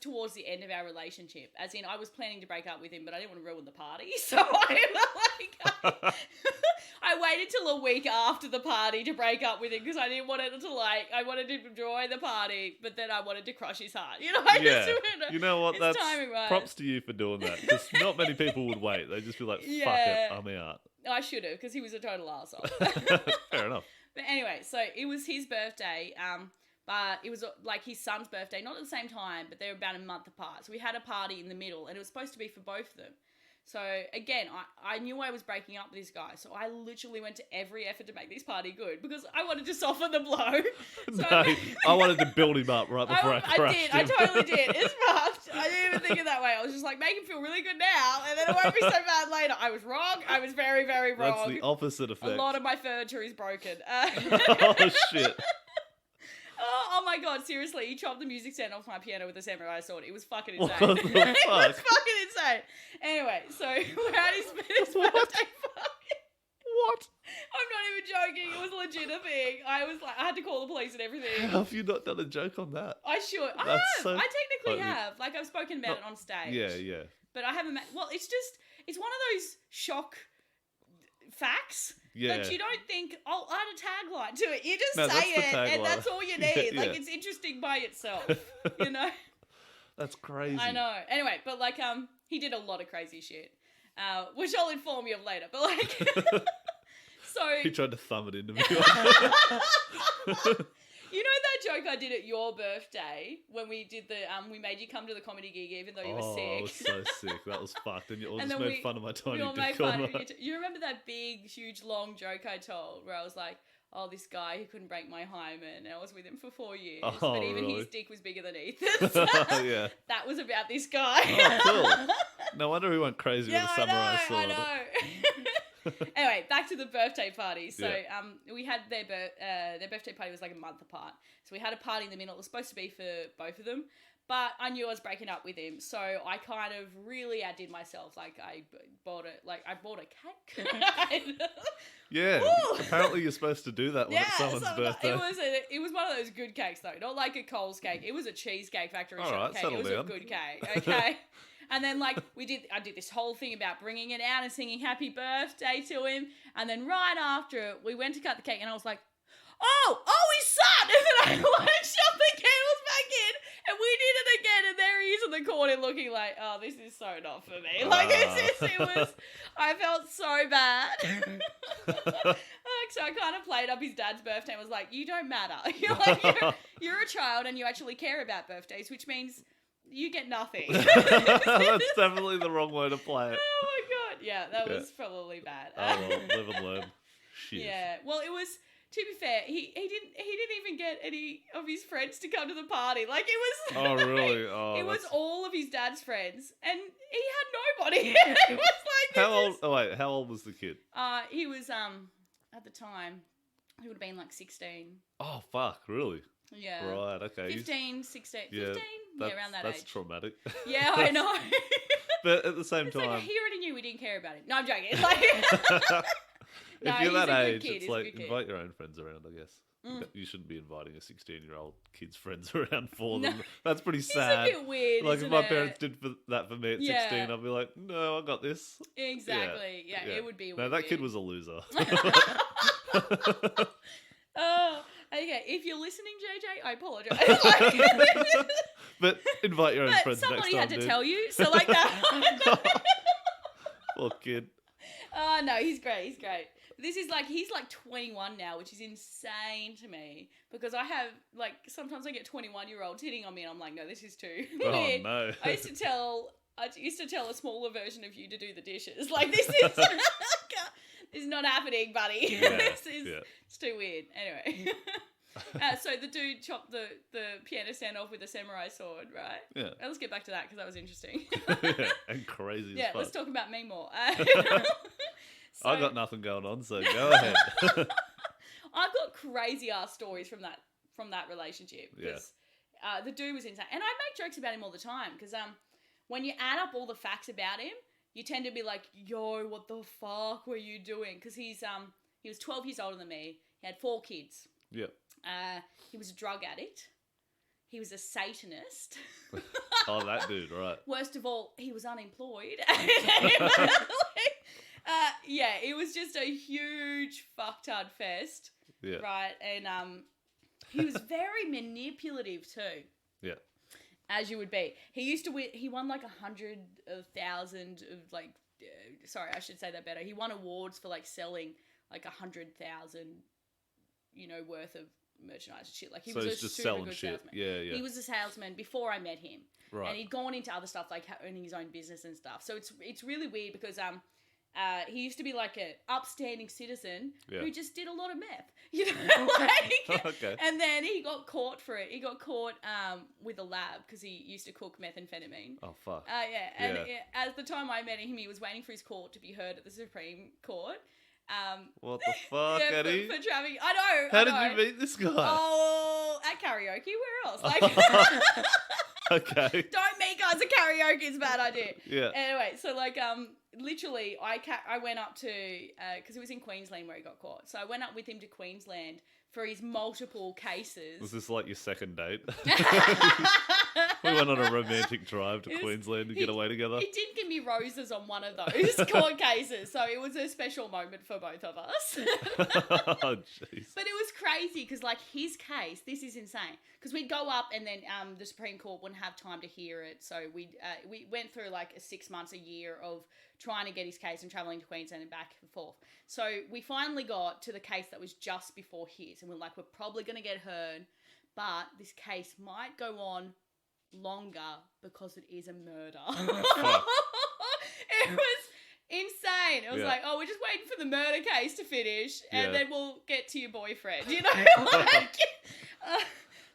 towards the end of our relationship, as in I was planning to break up with him, but I didn't want to ruin the party, so I waited till a week after the party to break up with him because I didn't want it to I wanted to enjoy the party, but then I wanted to crush his heart. You know, Yeah, you know what? it's That's timing, right? props to you for doing that because not many people would wait. They'd just be like, fuck Yeah. it, I'm out. I should have because he was a total arsehole. Fair enough. But anyway, so it was his birthday, but it was like his son's birthday, not at the same time, but they were about a month apart. So we had a party in the middle, and it was supposed to be for both of them. So again, I knew I was breaking up with this guy, so I literally went to every effort to make this party good because I wanted to soften the blow. So No, I wanted to build him up right before I crashed I him. totally did. It's fucked. I didn't even think of that way. I was just like, make him feel really good now, and then it won't be so bad later. I was wrong. I was very, very wrong. That's the opposite effect. A lot of my furniture is broken. Oh shit. Oh my god, seriously, he chopped the music stand off my piano with a samurai sword. It was fucking insane. What the It was fuck? fucking insane. Anyway, so we're at his birthday What? party. What? I'm not even joking. It was legit a thing. I was like, I had to call the police and everything. How have you not done a joke on that? I should. I That's have. so I technically funny. have. Like, I've spoken about it on stage. Yeah. But I haven't. Well, it's one of those shock facts Yeah. that you don't think, I'll add a tagline to it. You just No, say that's the it, and tagline. that's all you Yeah, need. Like, yeah. it's interesting by itself, you know? That's crazy. I know. Anyway, but like, he did a lot of crazy shit, which I'll inform you of later. But like, so He tried to thumb it into me. you know that joke I did at your birthday when we did the we made you come to the comedy gig even though you were sick. I was so sick. That was fucked. And you all And just then made fun of my tiny We all dick made fun on of you. You remember that big, huge, long joke I told where I was like, oh, this guy who couldn't break my hymen, and I was with him for 4 years, Oh, but even really? his dick was bigger than Ethan's. Yeah. That was about this guy. Oh, cool. No wonder he went crazy Yeah, with a samurai sword. I know. Anyway, back to the birthday party. So, we had their birthday party was like a month apart. So we had a party in the middle. It was supposed to be for both of them, but I knew I was breaking up with him, so I kind of really outdid myself. Like I bought a cake. Yeah. Woo! Apparently you're supposed to do that when it's someone's birthday. It was one of those good cakes though, not like a Coles cake. It was a cheesecake factory All shop right, cake. settle It was down. a good cake. Okay. And then like I did this whole thing about bringing it out and singing happy birthday to him. And then right after it, we went to cut the cake and I was like, oh, his son! And then I shut the candles back in and we did it again. And there he is in the corner looking like, oh, this is so not for me. Like it was, I felt so bad. So I kind of played up his dad's birthday and was like, you don't matter. You're a child and you actually care about birthdays, which means you get nothing. That's definitely the wrong way to play it. Oh my god. Yeah, that was probably bad. Oh well, live and learn. Shit. Yeah. Well, it was, to be fair, he didn't even get any of his friends to come to the party. Like it was Oh really? Oh, it was that's- all of his dad's friends and he had nobody. It was like How old? Oh wait, how old was the kid? he was at the time he would have been like 16. Oh fuck, really? Yeah. Right. Okay. 15, 16, Yeah, 15? Yeah, around that That's age. traumatic. Yeah, I know. But at the same It's time, like he already knew we didn't care about him. No, I'm joking. Like, if No, you're he's that a good age, kid, it's he's a like good kid. invite your own friends around, I guess. You shouldn't be inviting a 16-year-old kid's friends around for them. That's pretty sad. It's a bit weird, Like, isn't if my it? parents did that for me at 16, Yeah. I'd be like, no, I got this. Exactly. Yeah, it would be No, weird. that kid was a loser. Oh, okay. If you're listening, JJ, I apologize. But invite your own But friends next somebody time, had to dude. tell you, so like that. Poor kid. Oh no, he's great. He's great. He's like 21 now, which is insane to me because I have like sometimes I get 21-year-olds hitting on me, and I'm like, no, this is too weird. Oh, no. I used to tell a smaller version of you to do the dishes. Like this is not happening, buddy. It's too weird. Anyway. So the dude chopped the piano stand off with a samurai sword, right? Yeah. Let's get back to that because that was interesting. Yeah, and crazy as fuck. Let's talk about me more. I got nothing going on, so go ahead. I've got crazy ass stories from that relationship. Because, the dude was insane, and I make jokes about him all the time because when you add up all the facts about him, you tend to be like, "Yo, what the fuck were you doing?" Because he was 12 years older than me. He had 4 kids. Yeah. He was a drug addict. He was a Satanist. Oh, that dude, right. Worst of all, he was unemployed. It was just a huge fucktard fest. Yeah. Right, and he was very manipulative too. Yeah. As you would be. He used to win. He won like 100,000 of like. Sorry, I should say that better. He won awards for like selling like 100,000, worth of merchandise and shit. Like he was he's a just super selling good shit. salesman. Yeah. He was a salesman before I met him, Right. and he'd gone into other stuff like owning his own business and stuff. So it's really weird because he used to be like an upstanding citizen who just did a lot of meth, Okay. And then he got caught for it. He got caught with a lab because he used to cook methamphetamine. Oh, fuck. At the time I met him, he was waiting for his court to be heard at the Supreme Court. What the fuck, Eddy? For trafficking. I know. How did you meet this guy? Oh, at karaoke. Where else? Like, Okay. don't meet guys at karaoke. It's a bad idea. Yeah. Anyway, so like, literally, I went up to because it was in Queensland where he got caught. So I went up with him to Queensland for his multiple cases. Was this like your second date? We went on a romantic drive to Queensland to get away together. He did give me roses on one of those court cases, so it was a special moment for both of us. Oh, jeez. But it was crazy because, like, his case, this is insane. Because we'd go up and then the Supreme Court wouldn't have time to hear it. So we went through like 6 months, a year of trying to get his case and travelling to Queensland and back and forth. So we finally got to the case that was just before his. And we're like, we're probably going to get heard, but this case might go on longer because it is a murder. It was insane. It was like, oh, we're just waiting for the murder case to finish and then we'll get to your boyfriend,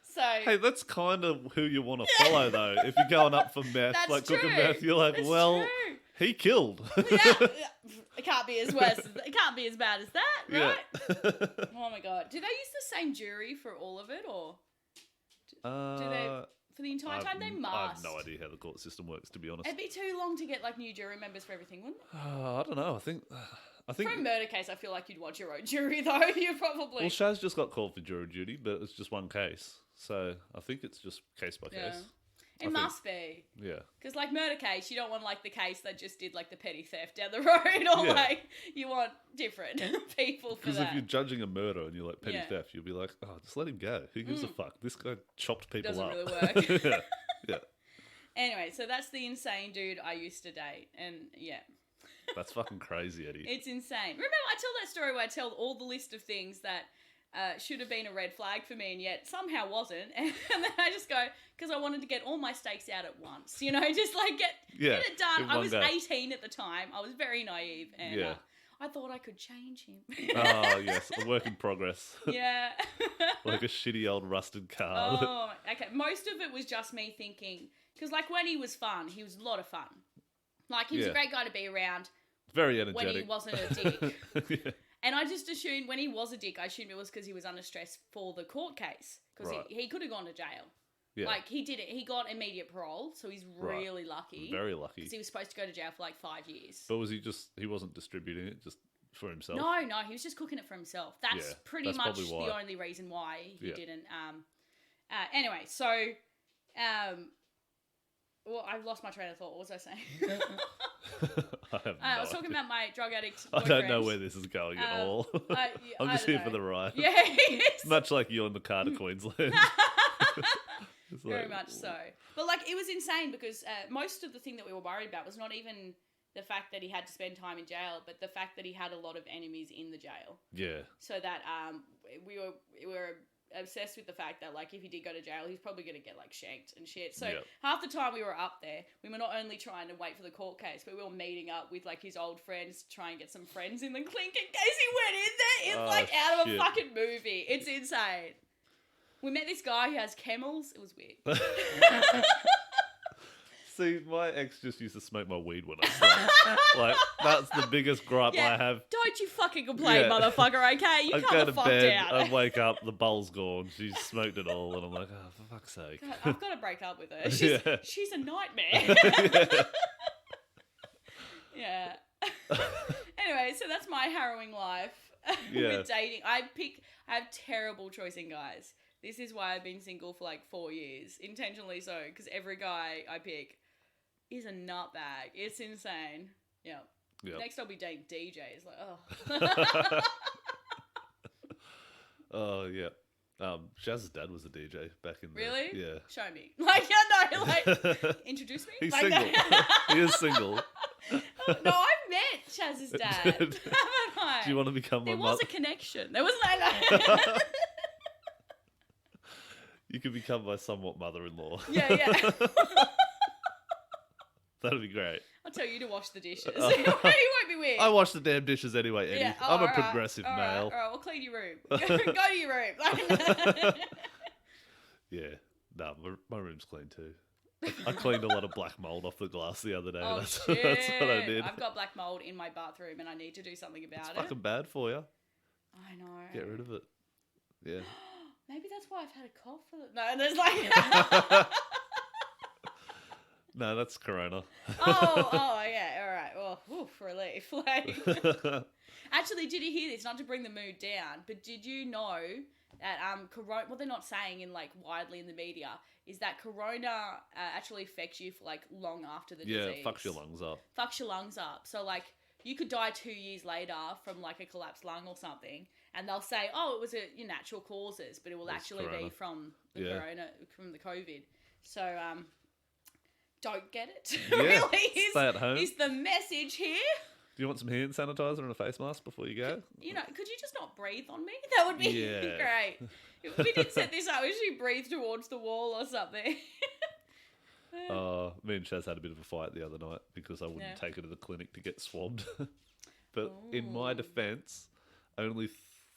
so Hey, that's kind of who you want to follow, though. If you're going up for meth, That's like cooking true. meth, you're like, That's well, true. he killed. It can't be as worse. It can't be as bad as that, right? Yeah. Oh my god! Do they use the same jury for all of it, or do they for the entire time? They must. I have no idea how the court system works, to be honest. It'd be too long to get like new jury members for everything, wouldn't it? I don't know. I think. For a murder case, I feel like you'd want your own jury, though. You probably. Well, Shaz just got called for jury duty, but it's just one case, so I think it's just case by case. It must be. Yeah. Because, like, murder case, you don't want, like, the case that just did, like, the petty theft down the road. Or, like, you want different people for Because that. if you're judging a murder and you're like petty Yeah. theft, you'll be like, oh, just let him go. Who gives a fuck? This guy chopped people Doesn't up. really work. Yeah. Anyway, so that's the insane dude I used to date. And, yeah. That's fucking crazy, Eddy. It's insane. Remember, I tell that story where I tell all the list of things that should have been a red flag for me and yet somehow wasn't. And then I just go, because I wanted to get all my stakes out at once. You know, just like get it done. in I one was go. 18 at the time. I was very naive. And I thought I could change him. Oh, yes. A work in progress. Yeah. Like a shitty old rusted car. Oh, okay. Most of it was just me thinking, because like when he was fun, he was a lot of fun. Like he was a great guy to be around. Very energetic. When he wasn't a dick. Yeah. And I just assumed when he was a dick, I assumed it was because he was under stress for the court case. Because he could have gone to jail. Yeah. Like, he did it. He got immediate parole, so he's really lucky. Very lucky. Because he was supposed to go to jail for like 5 years. But was he wasn't distributing it just for himself? No, he was just cooking it for himself. That's Yeah, pretty that's much probably why. the only reason why he Yeah. didn't. Anyway, so, well, I've lost my train of thought. What was I saying? I have no I was talking idea. about my drug addict I boyfriend. don't know where this is going at all. I'm I just don't here for know. the ride. Yeah, yes. Much like you in the car to Queensland. It's Very like- much so. But, like, it was insane because most of the thing that we were worried about was not even the fact that he had to spend time in jail, but the fact that he had a lot of enemies in the jail. Yeah. So that we were obsessed with the fact that, like, if he did go to jail, he's probably going to get, like, shanked and shit. So Yep. half the time we were up there, we were not only trying to wait for the court case, but we were meeting up with, like, his old friends to try and get some friends in the clink in case he went in there. It's, Oh, like, out of a shit. fucking movie. It's insane. We met this guy who has camels. It was weird. See, my ex just used to smoke my weed when I slept. Like, that's the biggest gripe I have. Don't you fucking complain, Yeah. motherfucker, okay? You I calm go the to fuck bed, down. I wake up, the bowl's gone. She's smoked it all, and I'm like, oh, for fuck's sake. God, I've got to break up with her. Yeah. She's a nightmare. Yeah. Anyway, so that's my harrowing life Yeah. with dating. I have terrible choice in guys. This is why I've been single for like 4 years, intentionally so, because every guy I pick is a nutbag. It's insane. Yeah. Yep. Next I'll be dating DJs. Like, oh. Oh, yeah. Shaz's dad was a DJ back in the... Really? Yeah. Show me. Like, yeah, no, like, introduce me. He's Like, single. He is single. No, I've met Chaz's dad. Haven't I? Do you want to become my There was mother? a connection. There was no. You could become my somewhat mother-in-law. Yeah. That'd be great. I'll tell you to wash the dishes. You won't be weird. I wash the damn dishes anyway, Eddie. Yeah. I'm a alright, progressive alright, male. All right, we'll clean your room. Go to your room. Yeah. No, my room's clean too. I cleaned a lot of black mold off the glass the other day. Oh, that's shit. what I did. I've got black mold in my bathroom and I need to do something about It's it. fucking bad for you. I know. Get rid of it. Yeah. Maybe that's why I've had a cough for the... No, there's like... No, that's Corona. oh, yeah, all right. Well, oof, relief. Like, actually, did you hear this? Not to bring the mood down, but did you know that Corona? What they're not saying in like widely in the media is that Corona actually affects you for like long after the Yeah, disease. fucks your lungs up. Fucks your lungs up. So like, you could die 2 years later from like a collapsed lung or something, and they'll say, "Oh, it was natural causes," but it will It's actually corona. be from the Yeah. Corona, from the COVID. So don't get it. Yeah, Really, stay at home. is the message here. Do you want some hand sanitizer and a face mask before you go? You know, could you just not breathe on me? That would be Yeah. great. If we did set this up, we should breathe towards the wall or something. Me and Shaz had a bit of a fight the other night because I wouldn't Yeah. take her to the clinic to get swabbed. But in my defense, only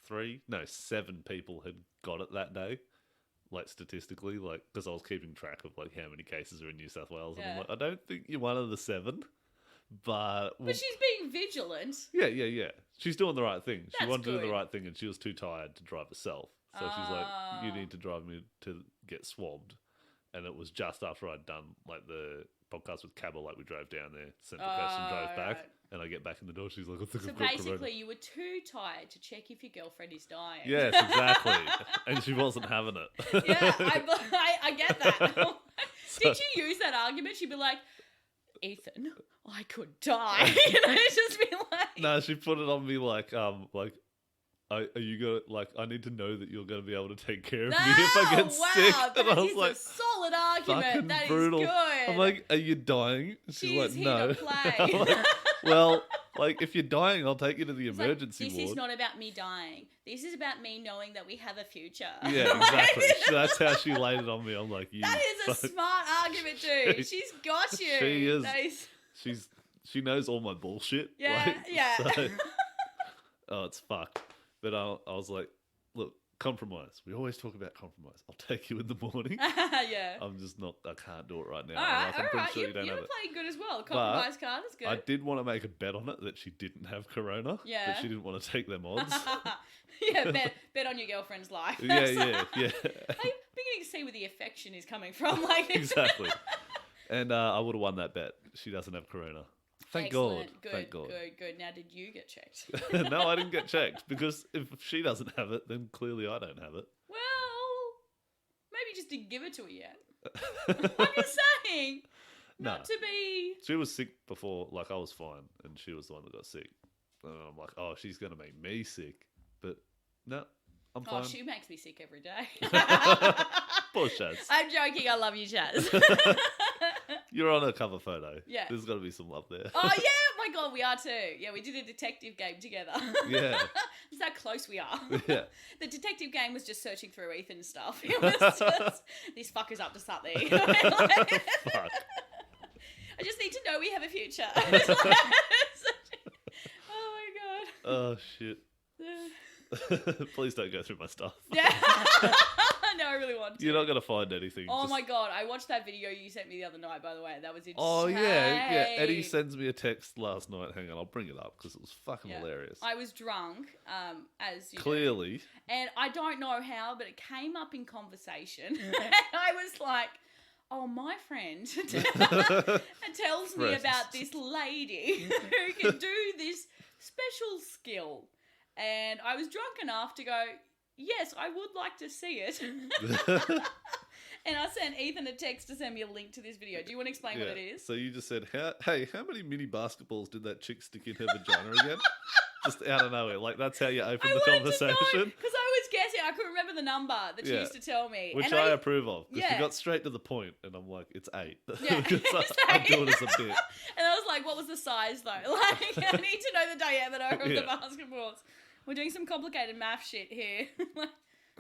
7 people had got it that day. Like statistically, like because I was keeping track of like how many cases are in New South Wales, and I'm Yeah. like, I don't think you're one of the 7, but But she's being vigilant. yeah. She's doing the right thing. She That's wanted to do good. the right thing, and she was too tired to drive herself. So she's like, "You Ah. need to drive me to get swabbed." And it was just after I'd done like the podcast with Cabba, like we drove down there, sent the person, drove back, right. and I get back in the door. She's like, "I think So I've got corona." basically, you were too tired to check if your girlfriend is dying. Yes, exactly. And she wasn't having it. Yeah, I get that. Did you use that argument? She'd be like, Ethan, I could die. It's just be like... No, she put it on me like, are you gonna like? I need to know that you're gonna be able to take care of me if I get sick. Wow, And I that was is like, a solid argument. fucking That is brutal. good. I'm like, are you dying? She's She like, is here no. to play. I'm like, well, like if you're dying, I'll take you to the It's like, emergency this ward. is not about me dying. This is about me knowing that we have a future. Yeah, exactly. That's how she laid it on me. I'm like, you. That is a fuck. smart argument, dude. She's got you. She is. That is... She knows all my bullshit. Yeah, like, yeah. So, oh, it's fucked. But I was like, look, compromise. We always talk about compromise. I'll take you in the morning. Yeah. I'm just not. I can't do it right now. All right, Like, I'm all pretty right. sure You you don't were have it. playing good as well. Compromise card is good. I did want to make a bet on it that she didn't have corona. Yeah. But she didn't want to take them odds. Yeah, bet on your girlfriend's life. yeah. I'm beginning to see where the affection is coming from. Like Exactly. And I would have won that bet. She doesn't have corona. Thank Excellent. God. Good, Thank God. good. Now, did you get checked? No, I didn't get checked because if she doesn't have it, then clearly I don't have it. Well, maybe you just didn't give it to her yet. I'm just saying. Not to be. She was sick before, like I was fine, and she was the one that got sick. And I'm like, oh, she's going to make me sick. But no, I'm fine. Oh, she makes me sick every day. Poor Shaz. I'm joking. I love you, Chaz. You're on a cover photo. Yeah. There's got to be some love there. Oh, yeah. My God, we are too. Yeah, we did a detective game together. Yeah. That's how close we are. Yeah. The detective game was just searching through Ethan's stuff. It was just, this fucker's up to something. Fuck. I just need to know we have a future. Oh, my God. Oh, shit. Please don't go through my stuff. Yeah. No, I really want to. You're not going to find anything. Oh Just- my God, I watched that video you sent me the other night, by the way. That was insane. Oh, yeah. Eddie sends me a text last night. Hang on, I'll bring it up because it was fucking Yeah. hilarious. I was drunk, as you Clearly. do. And I don't know how, but it came up in conversation. And I was like, oh, my friend tells me Friends. about this lady who can do this special skill. And I was drunk enough to go, yes, I would like to see it. And I sent Ethan a text to send me a link to this video. Do you want to explain what it is? So you just said, hey, how many mini basketballs did that chick stick in her vagina again? Just out of nowhere. Like, that's how you open the conversation. Because I was guessing. I couldn't remember the number that she Yeah. used to tell me. Which And I approve of. Because Yeah. she got straight to the point, and I'm like, it's 8. Yeah, Because it's I'm 8. doing this a bit. And I was like, what was the size, though? Like, I need to know the diameter of Yeah. the basketballs. We're doing some complicated math shit here.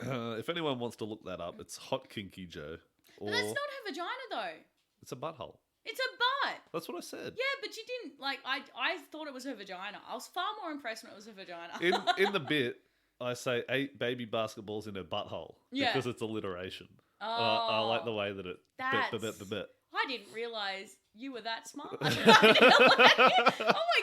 If anyone wants to look that up, it's Hot Kinky Joe. Or But that's not her vagina, though. it's a butthole. It's a butt. That's what I said. Yeah, but you didn't, like, I thought it was her vagina. I was far more impressed when it was her vagina. In the bit, I say 8 baby basketballs in her butthole. Yeah. Because it's alliteration. Oh, I like the way that it... that's- I didn't realise you were that smart. Oh my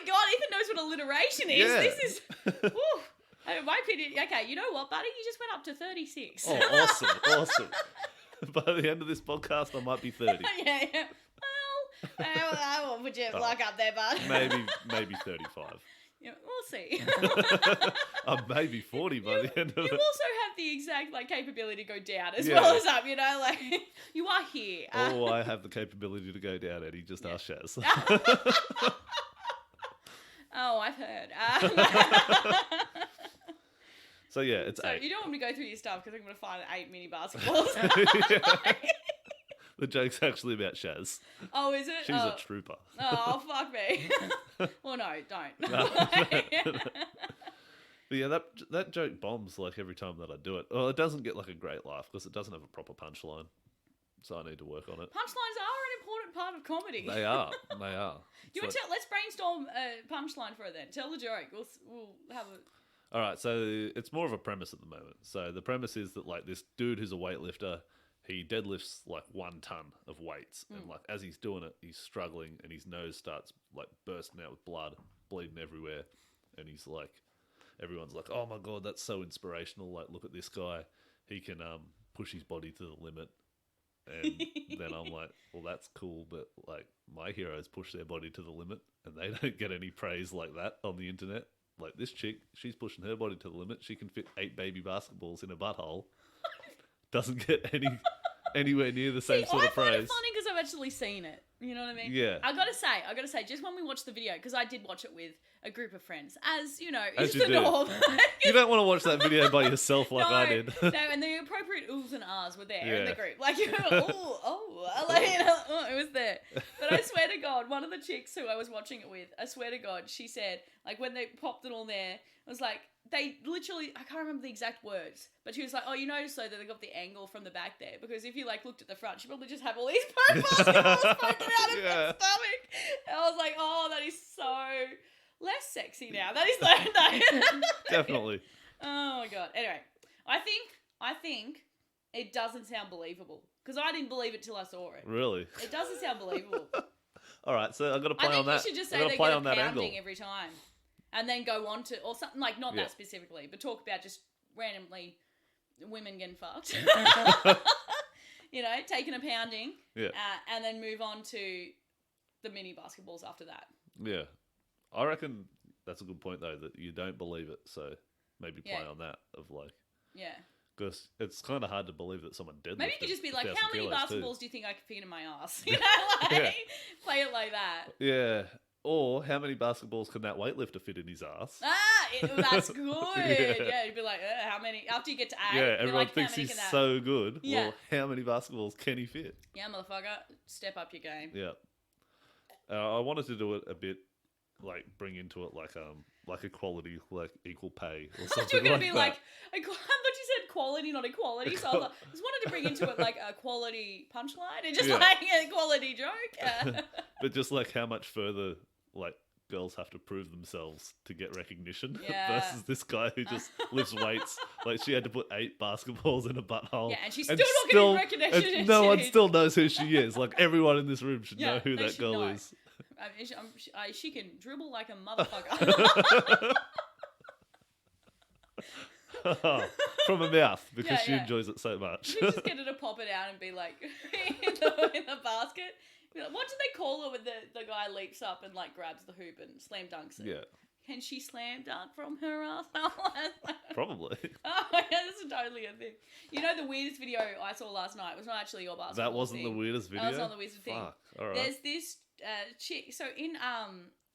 God, Ethan knows what alliteration is. Yeah. This is... Whew. In my opinion, okay, you know what, buddy? You just went up to 36. Oh, awesome. By the end of this podcast, I might be 30. Yeah. Well, I won't put your luck up there, bud. Maybe 35. Yeah, we'll see. I'm maybe 40 by the end of You it. also have the exact capability to go down as Yeah. well as up. You know, like you are here. Oh, I have the capability to go down, Eddie. Just ask Shaz. Oh, I've heard. So yeah, it's So 8. you don't want me to go through your stuff because I'm going to find 8 mini basketballs. The joke's actually about Shaz. Oh, is it? She's a trooper. Oh, fuck me. Well, no, don't. No. But yeah, that joke bombs like every time that I do it. Well, it doesn't get like a great laugh because it doesn't have a proper punchline. So I need to work on it. Punchlines are an important part of comedy. They are. They are. Do you want to tell? Let's brainstorm a punchline for it then. Tell the joke. We'll have a. All right, so it's more of a premise at the moment. So the premise is that like this dude who's a weightlifter, he deadlifts like 1 ton of weights, and like as he's doing it, he's struggling, and his nose starts like bursting out with blood, bleeding everywhere, and he's like, everyone's like, oh my God, that's so inspirational. Like, look at this guy, he can push his body to the limit. And then I'm like, well, that's cool, but like my heroes push their body to the limit, and they don't get any praise like that on the internet. Like this chick, she's pushing her body to the limit. She can fit 8 baby basketballs in a butthole. Doesn't get anywhere near the same sort of I find praise. it funny because I've actually seen it. You know what I mean? Yeah. I gotta say, just when we watched the video, because I did watch it with a group of friends, as you know, As is you the do. norm. You don't want to watch that video by yourself like I did. No, and the appropriate oohs and ahs were there in Yeah. the group. Like, like, you know, it was there. But I swear to God, one of the chicks who I was watching it with, I swear to God, she said, like, when they popped it all there, it was like, they literally, I can't remember the exact words, but she was like, oh, you notice though that they got the angle from the back there, because if you like looked at the front, she probably just have all these basketballs poking out of her stomach. And I was like, oh, that is so less sexy now. That is like, no. Definitely. Oh my God. Anyway, I think it doesn't sound believable, because I didn't believe it till I saw it. Really? It doesn't sound believable. All right, so I've got to play I think on that. you should just I've say got they to play get on a that angle. pounding every time. And then go on to, or something like, not Yeah. that specifically, but talk about just randomly women getting fucked. You know, taking a pounding. Yeah. And then move on to the mini basketballs after that. Yeah. I reckon that's a good point, though, that you don't believe it. So maybe play Yeah. on that of like, Yeah. because it's kind of hard to believe that someone deadlifted. Maybe you could just be like, 1,000 how many kilos basketballs too. do you think I could fit in my ass? You know, like, Yeah. play it like that. Yeah. Or how many basketballs can that weightlifter fit in his ass? That's good. Yeah. Yeah, you'd be like, how many? After you get to 8, Yeah, you're everyone like, thinks how many he's can that? so good. Yeah. Well, how many basketballs can he fit? Yeah, motherfucker, step up your game. Yeah. I wanted to do it a bit, like bring into it like equality, like equal pay or I thought something you were gonna like be that. like, I thought you said quality, not equality. So I just wanted to bring into it like a quality punchline and just Yeah. like a quality joke. But just like how much further like girls have to prove themselves to get recognition Yeah. versus this guy who just lifts weights. Like she had to put 8 basketballs in a butthole. Yeah, and she's still not getting recognition. and no one still knows who she is. Like everyone in this room should know who they that should girl know. is. I mean, she can dribble like a motherfucker. From her mouth because Yeah, she yeah. enjoys it so much. You just get her to pop it out and be like in the basket. Be like, what do they call her when the guy leaps up and like grabs the hoop and slam dunks it? Yeah, Can she slam dunk from her ass? probably. Oh yeah, that's totally a thing. You know the weirdest video I saw last night was not actually your basketball. That wasn't thing. the weirdest video. That was not the weirdest thing. Fuck. All right. There's this chick. So in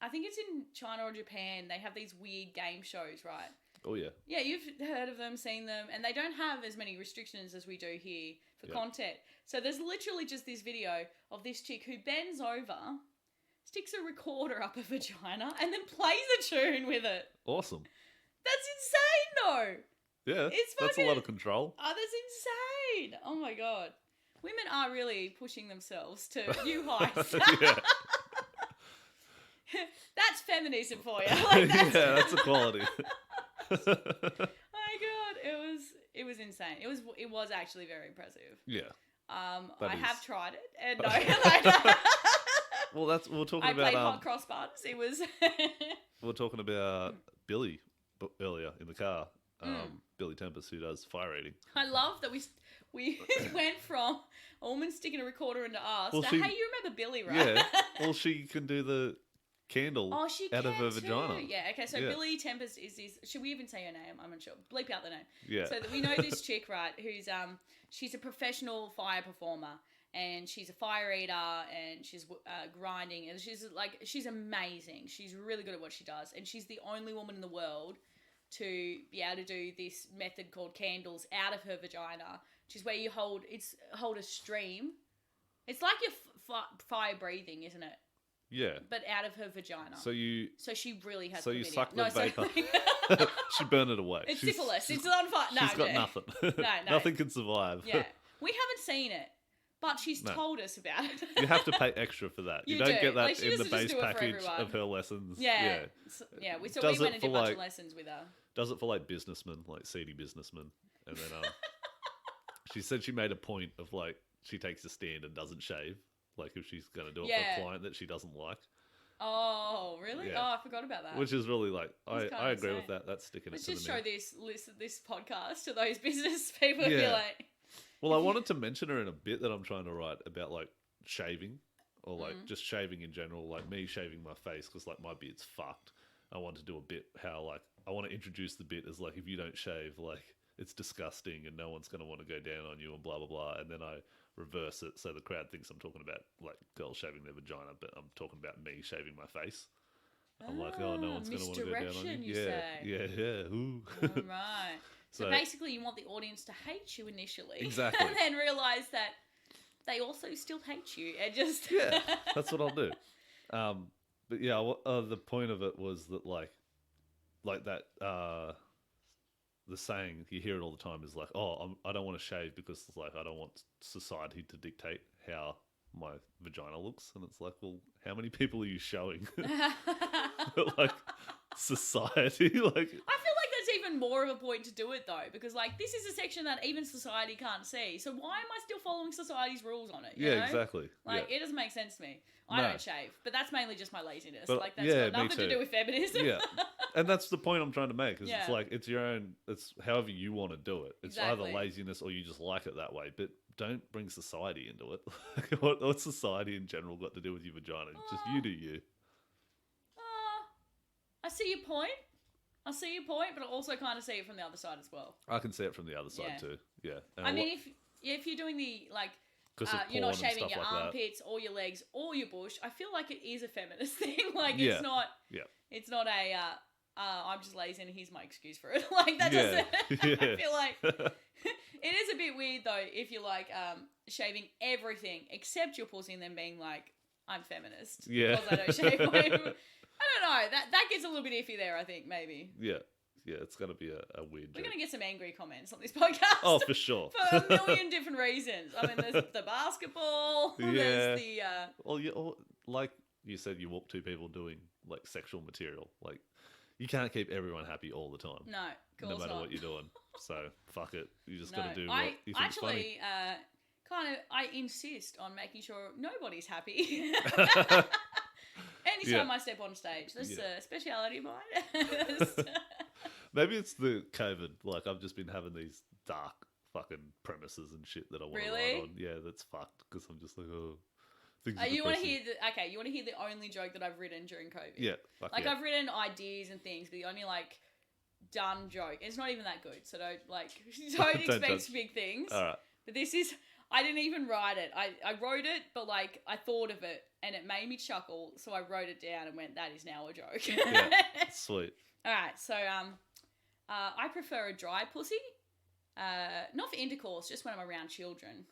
I think it's in China or Japan. They have these weird game shows, right? Oh yeah. Yeah, you've heard of them, seen them, and they don't have as many restrictions as we do here for Yeah. content. So there's literally just this video of this chick who bends over, sticks a recorder up her vagina, and then plays a tune with it. Awesome. That's insane, though. Yeah. It's that's a lot fucking- of control. Oh, that's insane. Oh my god. Women are really pushing themselves to new heights. Yeah. That's feminism for you. Like, that's... Yeah, that's equality. Oh my god, it was insane. It was actually very impressive. Yeah. I is. have tried it, and no, like, Well, we're talking I about played hot cross buns. It was we're talking about Billy earlier in the car. Billy Tempest, who does fire eating. I love that we went from a woman sticking a recorder into us Well, to she- hey, you remember Billy, right? Yeah. Well, she can do the candle Oh, she out can of her too. vagina. Yeah. Okay. So Yeah. Billy Tempest is this. Should we even say her name? I'm unsure. Bleep out the name. Yeah. So that we know this chick, right? Who's she's a professional fire performer, and she's a fire eater, and she's grinding, and she's amazing. She's really good at what she does, and she's the only woman in the world to be able to do this method called candles out of her vagina, which is where you hold a stream. It's like your fire breathing, isn't it? Yeah. But out of her vagina. So she really has. So you chlamydia. suck the No, so- vapor. She burned it away. It's She's- syphilis. It's on fire. No, She's got no. nothing. No. Nothing can survive. Yeah, we haven't seen it, but she's No. told us about it. You have to pay extra for that. You You don't do. get that Like, she in the doesn't just base do it for package everyone. of her lessons. Yeah, yeah. We Does went it and for, did a bunch of like- lessons with her. Does it for like businessmen, like seedy businessmen. And then she said she made a point of like she takes a stand and doesn't shave. Like if she's going to do it for Yeah. a client that she doesn't like. Oh, really? Yeah. Oh, I forgot about that. Which is really like, I kinda agree with insane. that. That's sticking Let's it to just the show man. this podcast to those business people. And be Yeah. like, Well, I wanted to mention her in a bit that I'm trying to write about like shaving or like Mm-hmm. just shaving in general, like me shaving my face because like my beard's fucked. I want to do a bit how like I want to introduce the bit as like if you don't shave, like it's disgusting and no one's going to want to go down on you and blah blah blah. And then I reverse it so the crowd thinks I'm talking about like girls shaving their vagina, but I'm talking about me shaving my face. I'm like, oh, no one's going to want to go down on misdirection, you. you Yeah, say. yeah. Ooh. all right. So, So- basically, you want the audience to hate you initially, Exactly. and then realize that they also still hate you, and just Yeah, that's what I'll do. But yeah, the point of it was that like that the saying you hear it all the time is like, oh, I don't want to shave because it's like I don't want society to dictate how my vagina looks, and it's like, well, how many people are you showing? Like society, like I feel like that's even more of a point to do it though, because like this is a section that even society can't see. So why am I still following society's rules on it? You yeah, know? exactly. Like yeah. it doesn't make sense to me. I No. don't shave, but that's mainly just my laziness. But, like that's yeah, got me nothing to too. do with feminism. Yeah, and that's the point I'm trying to make. Is Yeah. it's like it's your own. It's however you want to do it. It's either Exactly. laziness or you just like it that way. But don't bring society into it. What's society in general got to do with your vagina? Just you do you. I see your point. But I also kind of see it from the other side as well. I can see it from the other side too. Yeah. And I mean, if you're doing the like, 'cause of you're not porn and shaving stuff your like that. armpits or your legs or your bush. I feel like it is a feminist thing. Like Yeah. it's not. Yeah. It's not a. I'm just lazy and here's my excuse for it. Like that Yeah. doesn't. Yeah. I feel like it is a bit weird though if you're like shaving everything except your pussy and then being like, I'm feminist. Yeah. Because I don't shave my. I don't know. That gets a little bit iffy there. I think maybe. Yeah. Yeah, it's going to be a weird We're joke. gonna get some angry comments on this podcast. Oh, for sure. For a million different reasons. I mean, there's the basketball. Yeah. There's the. Or like you said, you walk two people doing like sexual material. Like you can't keep everyone happy all the time. No, of No course matter not. what you're doing. So fuck it. You just No, got to do what I you think's funny. actually I insist on making sure nobody's happy. Anytime I step on stage, that's a speciality of mine. Maybe it's the COVID. Like I've just been having these dark fucking premises and shit that I want to Really? write on. Yeah, that's fucked because I'm just like, oh, things are You want to depressing. hear you want to hear the only joke that I've written during COVID? Yeah, fuck Like yeah. I've written ideas and things, but the only like done joke. It's not even that good, so don't Don't expect judge. big things. All right. But this is. I didn't even write it. I wrote it, but like I thought of it and it made me chuckle, so I wrote it down and went, "That is now a joke." Yeah, sweet. All right, so I prefer a dry pussy, not for intercourse, just when I'm around children.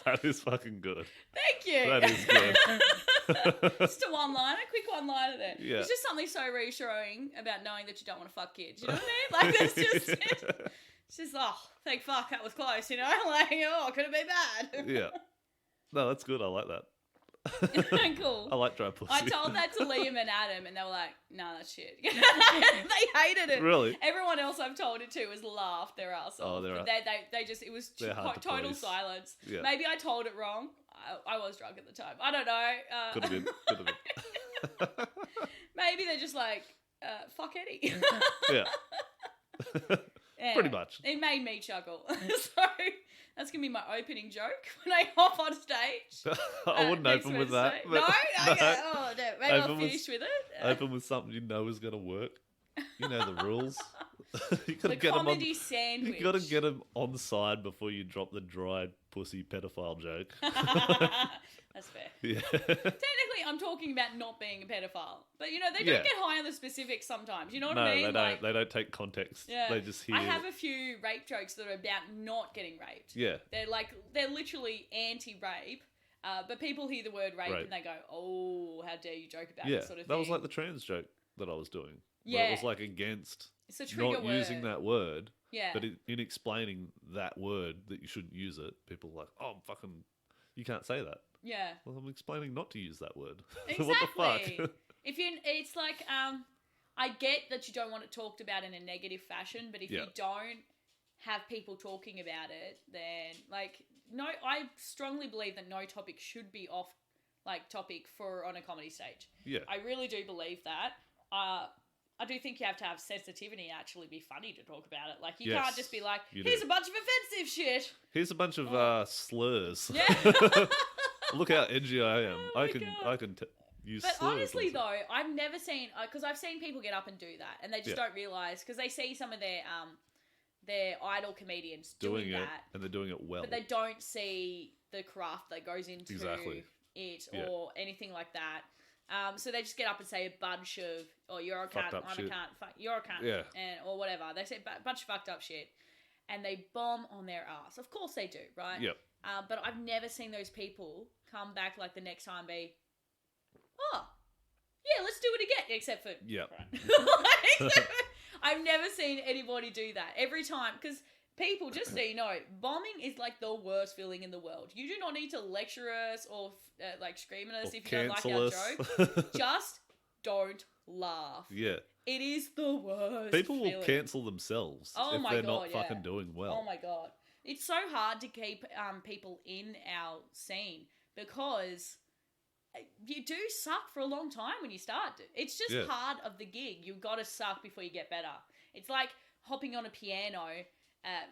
That is fucking good. Thank you. That is good. Just a one-liner, quick one-liner there. Yeah. It's just something so reassuring about knowing that you don't want to fuck kids. You know what I mean? Like that's just it's just thank fuck that was close. You know, like could it be bad? Yeah. No, that's good. I like that. Cool. I like dry pussy. I told that to Liam and Adam, and they were like, "No, that's shit." They hated it. Really? Everyone else I've told it to has laughed their ass off. Oh, they're But they just it was They're hard to total please. silence. Yeah. Maybe I told it wrong. I was drunk at the time. I don't know. Could have been. Could have been. Maybe they're just like, "Fuck Eddie." Yeah. Anyway, Pretty much. It made me chuckle. So that's gonna be my opening joke when I hop on stage. I wouldn't next open with Wednesday. that. No, but- okay. Oh, no. Maybe I'll Open with- finish with it. Open with something you know is going to work. You know the rules. You got to The get them on. comedy sandwich. You got to get them on side before you drop the dry pussy pedophile joke. That's fair. Yeah. Technically, I'm talking about not being a pedophile, but they don't Yeah. get high on the specifics sometimes. You know what No, I mean? they don't. Like, They don't take context. yeah. They just hear. I have a few rape jokes that are about not getting raped. Yeah. They're literally anti-rape, but people hear the word rape Right. and they go, "Oh, how dare you joke about Yeah. this sort of That thing." was like the trans joke that I was doing. Where Yeah. it was like against it's a trigger not word. using that word, Yeah. but in explaining that word that you shouldn't use it, people are like, oh, fucking, you can't say that. Yeah. Well, I'm explaining not to use that word. Exactly. What the fuck? It's like I get that you don't want it talked about in a negative fashion, but if Yeah. you don't have people talking about it, then I strongly believe that no topic should be off topic for on a comedy stage. Yeah. I really do believe that. I do think you have to have sensitivity and actually be funny to talk about it. Like you Yes, can't just be like, you "Here's do. a bunch of offensive shit." Here's a bunch of slurs. Yeah. Look how edgy I am. Oh I my can God. use But slurs. honestly, and stuff. though, I've never seen because I've seen people get up and do that, and they just Yeah. don't realize because they see some of their idol comedians doing it, that, and they're doing it well. but they don't see the craft that goes into Exactly. it Yeah. or anything like that. So they just get up and say a bunch of, "Oh, you're a Fucked cunt, up I'm shit. a cunt, you're a cunt," Yeah. or whatever. They say a bunch of fucked up shit, and they bomb on their ass. Of course they do, right? Yep. But I've never seen those people come back the next time be, "Oh, yeah, let's do it again," except for Yep. right. I've never seen anybody do that. Every time, because people, just so you know, bombing is the worst feeling in the world. You do not need to lecture us or scream at us Or if you don't like our cancel joke. us. Just don't laugh. Yeah. It is the worst. People will feeling. cancel themselves Oh if my they're God, not yeah. fucking doing well. Oh my God. It's so hard to keep people in our scene because you do suck for a long time when you start. It's just Yeah. part of the gig. You've got to suck before you get better. It's like hopping on a piano,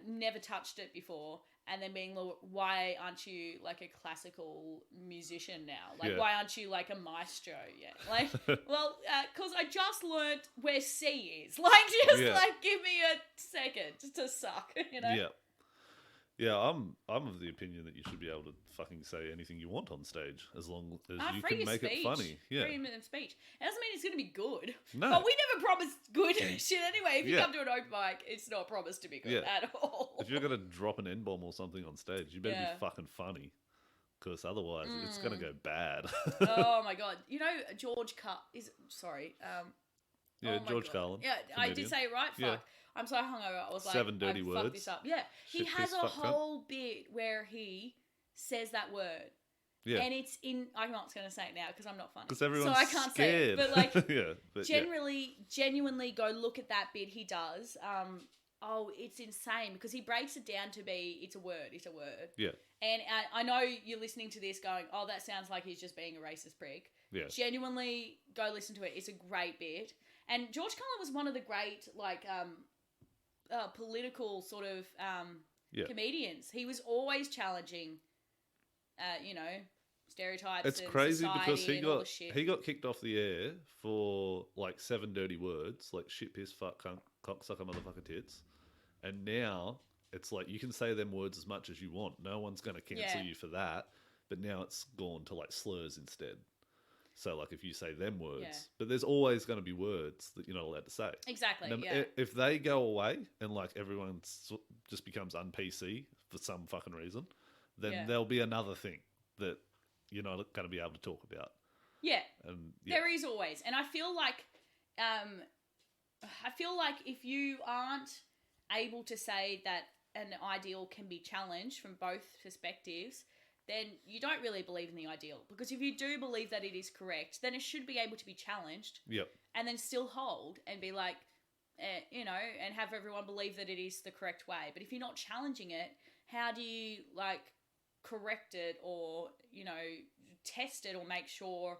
never touched it before, and then being, why aren't you like a classical musician now? Like, Yeah. why aren't you like a maestro yet? Like, well, because I just learnt where C is. Like, just Yeah. like give me a second to suck, you know? Yeah. Yeah, I'm of the opinion that you should be able to fucking say anything you want on stage as long as you Free can make speech. it funny. Yeah. Freedom of speech. It doesn't mean it's going to be good. No. But we never promise good shit anyway. If you Yeah. come to an open mic, it's not promised to be good Yeah. at all. If you're gonna drop an N-bomb or something on stage, you better Yeah. be fucking funny, because otherwise it's gonna go bad. Oh my god! You know George sorry. Yeah, oh my George God. Carlin. Yeah, I comedian. did say it right. Fuck. Yeah. I'm so hungover. I was like, 7 dirty I words. fucked this up. Yeah, he Shit, has piss, a fuck, cunt. whole bit where he says that word. Yeah, And it's in. I'm not going to say it now because I'm not funny. because everyone's so I can't scared. say it. But like, yeah, but genuinely go look at that bit he does. Oh, it's insane because he breaks it down to be, it's a word. yeah, And I know you're listening to this going, oh, that sounds like he's just being a racist prick. yeah, Genuinely go listen to it. It's a great bit. And George Carlin was one of the great, like, political sort of yeah. comedians. He was always challenging, you know, stereotypes. It's and crazy because society and all the shit. he got kicked off the air for like 7 dirty words, like shit, piss, fuck, cunt, cocksucker, motherfucker, tits, and now it's like you can say them words as much as you want. No one's going to cancel you for that. But now it's gone to like slurs instead. So like if you say them words, but there's always going to be words that you're not allowed to say. Exactly. And Yeah. if they go away and like everyone just becomes un-PC for some fucking reason, then there'll be another thing that you're not going to be able to talk about. Yeah. And There is always, and I feel like if you aren't able to say that an ideal can be challenged from both perspectives, then you don't really believe in the ideal. Because if you do believe that it is correct, then it should be able to be challenged. Yep. And then still hold and be like, you know, and have everyone believe that it is the correct way. But if you're not challenging it, how do you like correct it or, you know, test it or make sure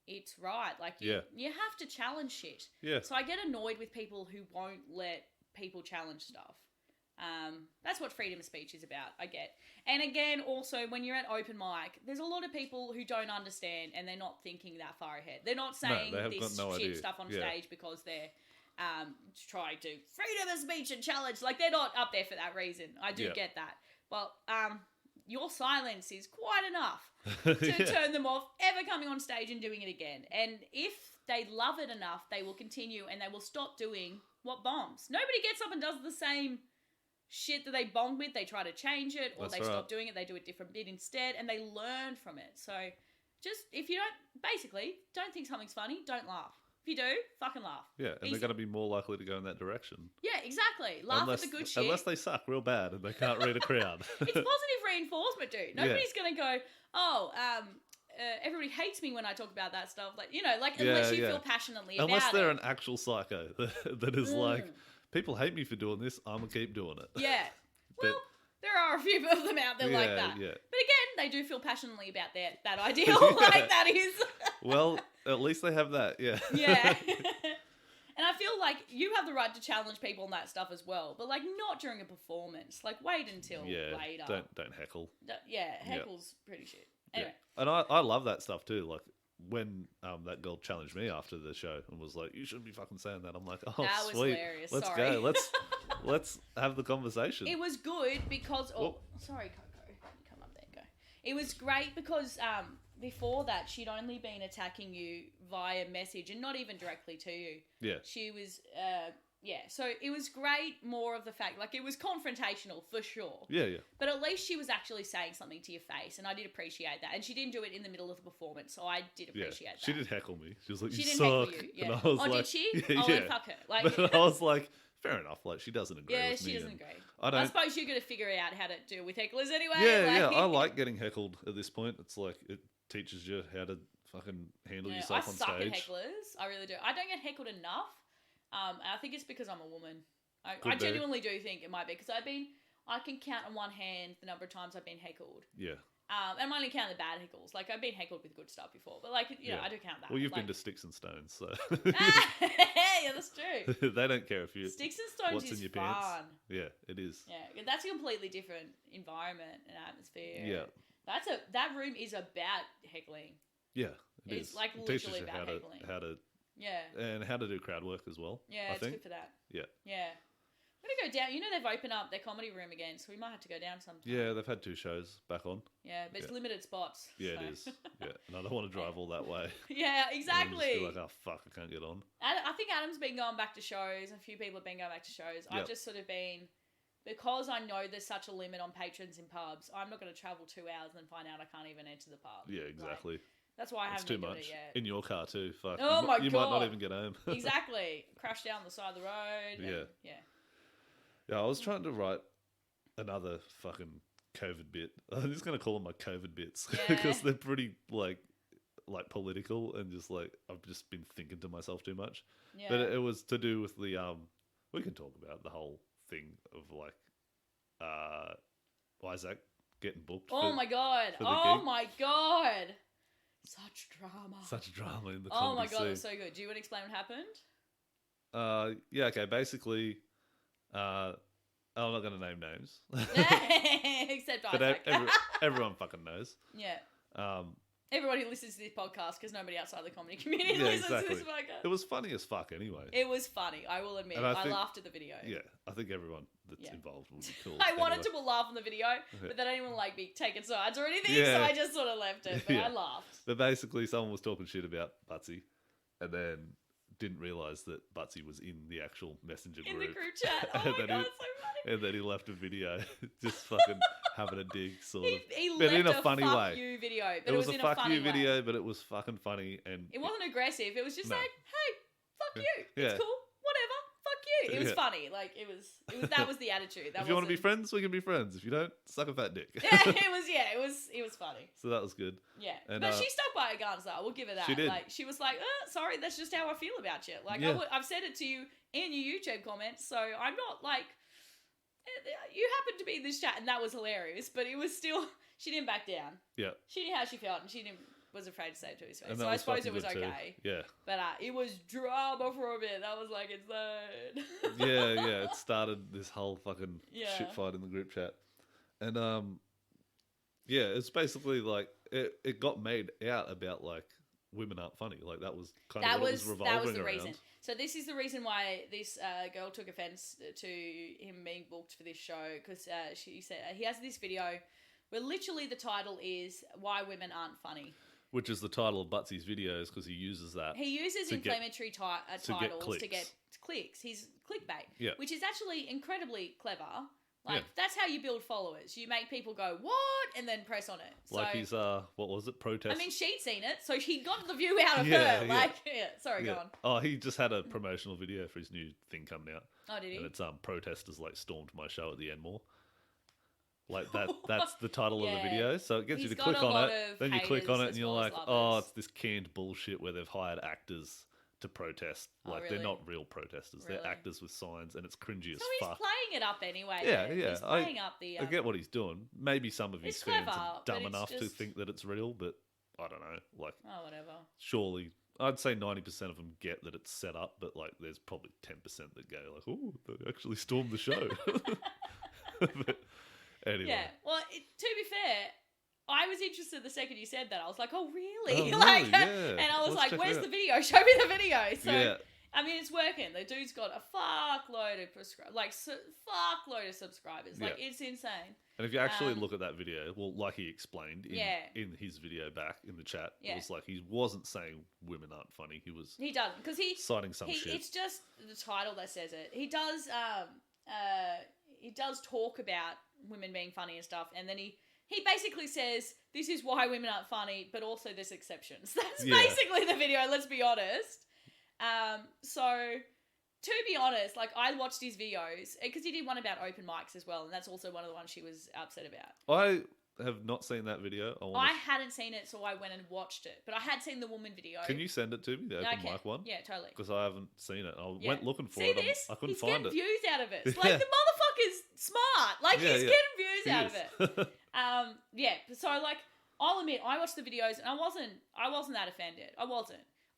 it's right? Like you have to challenge shit. Yeah. So I get annoyed with people who won't let people challenge stuff. That's what freedom of speech is about, I get. And again, also, when you're at open mic, there's a lot of people who don't understand and they're not thinking that far ahead. They're not saying this shit stuff on stage because they're trying to freedom of speech and challenge. Like, they're not up there for that reason. I do get that. But your silence is quite enough to turn them off ever coming on stage and doing it again. And if they love it enough, they will continue and they will stop doing what bombs. Nobody gets up and does the same shit that they bombed with. They try to change it or stop doing it. They do a different bit instead and they learn from it. So just, if you don't think something's funny, don't laugh. If you do, fucking laugh. Yeah, and they're going to be more likely to go in that direction. Yeah, exactly. Laugh at the good shit. Unless they suck real bad and they can't read a crowd. It's positive reinforcement, dude. Nobody's going to go, everybody hates me when I talk about that stuff. Like, you know, like, unless you feel passionately about it. Unless they're an actual psycho that is like, people hate me for doing this, I'm going to keep doing it. Yeah. Well, there are a few of them out there like that. Yeah. But again, they do feel passionately about that ideal. Like, that is. Well, at least they have that, yeah. Yeah. And I feel like you have the right to challenge people on that stuff as well, but like not during a performance. Like wait until later. Don't heckle. Heckle's pretty shit. Anyway. Yeah. And I love that stuff too. Like when that girl challenged me after the show and was like, "You shouldn't be fucking saying that." I'm like, "Oh, that was sweet. hilarious. Let's Sorry. go. Let's have the conversation." It was good because sorry, Coco. Come up there, go. It was great because before that she'd only been attacking you via message and not even directly to you. Yeah. She was so it was great, more of the fact, like, it was confrontational for sure. Yeah. But at least she was actually saying something to your face, and I did appreciate that. And she didn't do it in the middle of the performance, so I did appreciate that. She did heckle me. She was like, she "You didn't suck." heckle you. Yeah. And I was like, did she? Yeah, then fuck her. Like, but I was like, fair enough. Like, she doesn't agree with me. she doesn't agree. I suppose you're going to figure out how to deal with hecklers anyway. Yeah. I like getting heckled at this point. It's like, it teaches you how to fucking handle yourself on stage. I suck at hecklers. I really do. I don't get heckled enough. And I think it's because I'm a woman. I genuinely do think it might be because I can count on one hand the number of times I've been heckled. Yeah. And I'm only counting the bad heckles. Like, I've been heckled with good stuff before, but like, you know, I do count that. Well, you've like, been to Sticks and Stones, so yeah, that's true. they don't care if you Sticks and Stones what's is in your fun. pants. Yeah, it is. Yeah, that's a completely different environment and atmosphere. Yeah, that room is about heckling. yeah, It's is. like It teaches literally you about heckling. how to Yeah, and how to do crowd work as well. yeah, I it's think. good for that. Yeah. Yeah. I'm gonna go down. You know they've opened up their comedy room again, so we might have to go down sometime. Yeah, they've had 2 shows back on. Yeah, but it's Yeah. limited spots. Yeah, so. it is. Yeah, and I don't want to drive all that way. Yeah, And exactly. just be like, oh fuck, I can't get on. I think Adam's been going back to shows. A few people have been going back to shows. I've Yep. just sort of been, because I know there's such a limit on patrons in pubs, I'm not going to travel 2 hours and then find out I can't even enter the pub. Yeah, exactly. Like, that's why I It's haven't too been doing much it yet. in your car too. Fuck. Oh my You might not God. even get home. Exactly. Crash down the side of the road. Yeah. Yeah. Yeah, I was trying to write another fucking COVID bit. I'm just gonna call them my COVID bits because Yeah. they're pretty like political and just like I've just been thinking to myself too much. Yeah. But it was to do with the we can talk about the whole thing of like Isaac getting booked. Oh for my God. for the Oh gig. my God. Such drama. Such drama in the Oh my comedy God, it was scene. so good. Do you want to explain what happened? Yeah, okay. Basically, I'm not going to name names, Except but Isaac. everyone fucking knows. Yeah. Um, Everybody who listens to this podcast, because nobody outside the comedy community Yeah, listens to exactly. this podcast. it was funny as fuck anyway. It was funny, I will admit. And I I think- laughed at the video. Yeah, I think everyone that's Yeah. involved will be cool. I wanted anyway. to laugh on the video, but then I didn't want to like be taking sides or anything, so Yeah. I just sort of left it. But Yeah. I laughed. But basically, someone was talking shit about Butsy, and then didn't realise that Butsy was in the actual messenger In the group. group chat. Oh And my then God, he- it's so funny. And then he left a video, just fucking having a dig, sort of. He But left in a a funny fuck way. you video, but It was in a a fuck funny you way. video, but it was fucking funny, and It wasn't aggressive. It was just No. like, hey, fuck you. Yeah. It's cool. Whatever. Fuck you. It was Yeah. funny. Like it was that was the attitude. That if you want to be wasn't- friends, we can be friends. If you don't, suck a fat dick. it was funny. So that was good. Yeah. And, but she stuck by her guns though. I will give her that. She did. Like she was like, sorry, that's just how I feel about you. Like Yeah. I've said it to you in your YouTube comments, so I'm not like you happened to be in this chat and that was hilarious, but it was still she didn't back down. Yeah. She knew how she felt and she didn't was afraid to say it to his face. And So that I was suppose fucking it was good too. okay. Yeah. But it was drama for a bit. That was like insane. Yeah. It started this whole fucking Yeah. shit fight in the group chat. And yeah, it's basically like it got made out about like women aren't funny. Like that was kind of what it was revolving that was the around. reason. So this is the reason why this girl took offense to him being booked for this show because she said he has this video where literally the title is "Why Women Aren't Funny." Which is the title of Butsy's videos because he uses that. He uses to get- inflammatory to get titles to clicks. get clicks. He's clickbait, Yeah. which is actually incredibly clever. Like Yeah. that's how you build followers. You make people go what and then press on it. Like so, he's what was it? Protest. I mean, she'd seen it, so he got the view out of Yeah, her. yeah. Like, sorry, yeah. go on. Oh, he just had a promotional video for his new thing coming out. Oh, did he? And it's protesters like stormed my show at the Enmore. Like that's the title of the Yeah. video. So it gets He's you to got click a on lot it. of Then you click on haters it and as you're well as like, lovers. oh, it's this canned bullshit where they've hired actors to protest. Oh, Like really? they're not real protesters. Really? They're actors with signs and it's cringy as So he's fuck. playing it up anyway. Yeah, then. yeah, He's playing up the. I get what he's doing. Maybe some of his It's fans clever, are but dumb it's enough to just- think that it's real, but I don't know. Like Oh, whatever. surely I'd say 90% of them get that it's set up, but like there's probably 10% that go like, oh, they actually stormed the show. But anyway. Yeah. Well, to be fair, I was interested the second you said that. I was like, oh, really? Oh, like, really? Yeah. and I was Let's like, check it where's out. the video? Show me the video. So, Yeah. I mean, it's working. The dude's got a fuckload of fuckload of subscribers. Like, Yeah. it's insane. And if you actually Um, look at that video, well, like he explained Yeah. in his video back in the chat, Yeah. it was like he wasn't saying women aren't funny. He was He doesn't because citing some shit. It's just the title that says it. He does talk about women being funny and stuff, and then he basically says this is why women aren't funny, but also there's exceptions. That's Yeah. basically the video. Let's be honest. So to be honest, like I watched his videos because he did one about open mics as well, and that's also one of the ones she was upset about. I have not seen that video. I hadn't seen it, so I went and watched it, but I had seen the woman video. Can you send it to me, the Yeah, I open can. mic one? Yeah, totally. Because I haven't seen it. I Yeah. went looking for See it. this? I couldn't he's find getting it. views out of it. Yeah. Like the motherfucker's smart. Like Yeah, he's yeah. getting views views out of it. Yeah. So like, I'll admit, I watched the videos and I wasn't that offended.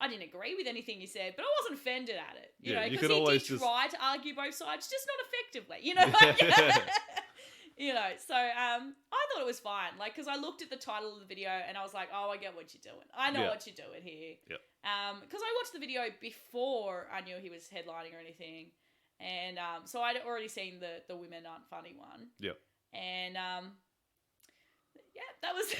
I didn't agree with anything you said, but I wasn't offended at it. You know, because he did try to argue both sides, just not effectively. You know, like, you know. So I thought it was fine, like, because I looked at the title of the video and I was like, oh, I get what you're doing. I know what you're doing here. Yep. Because I watched the video before I knew he was headlining or anything, and so I'd already seen the women aren't funny one. Yep. And yeah, that was...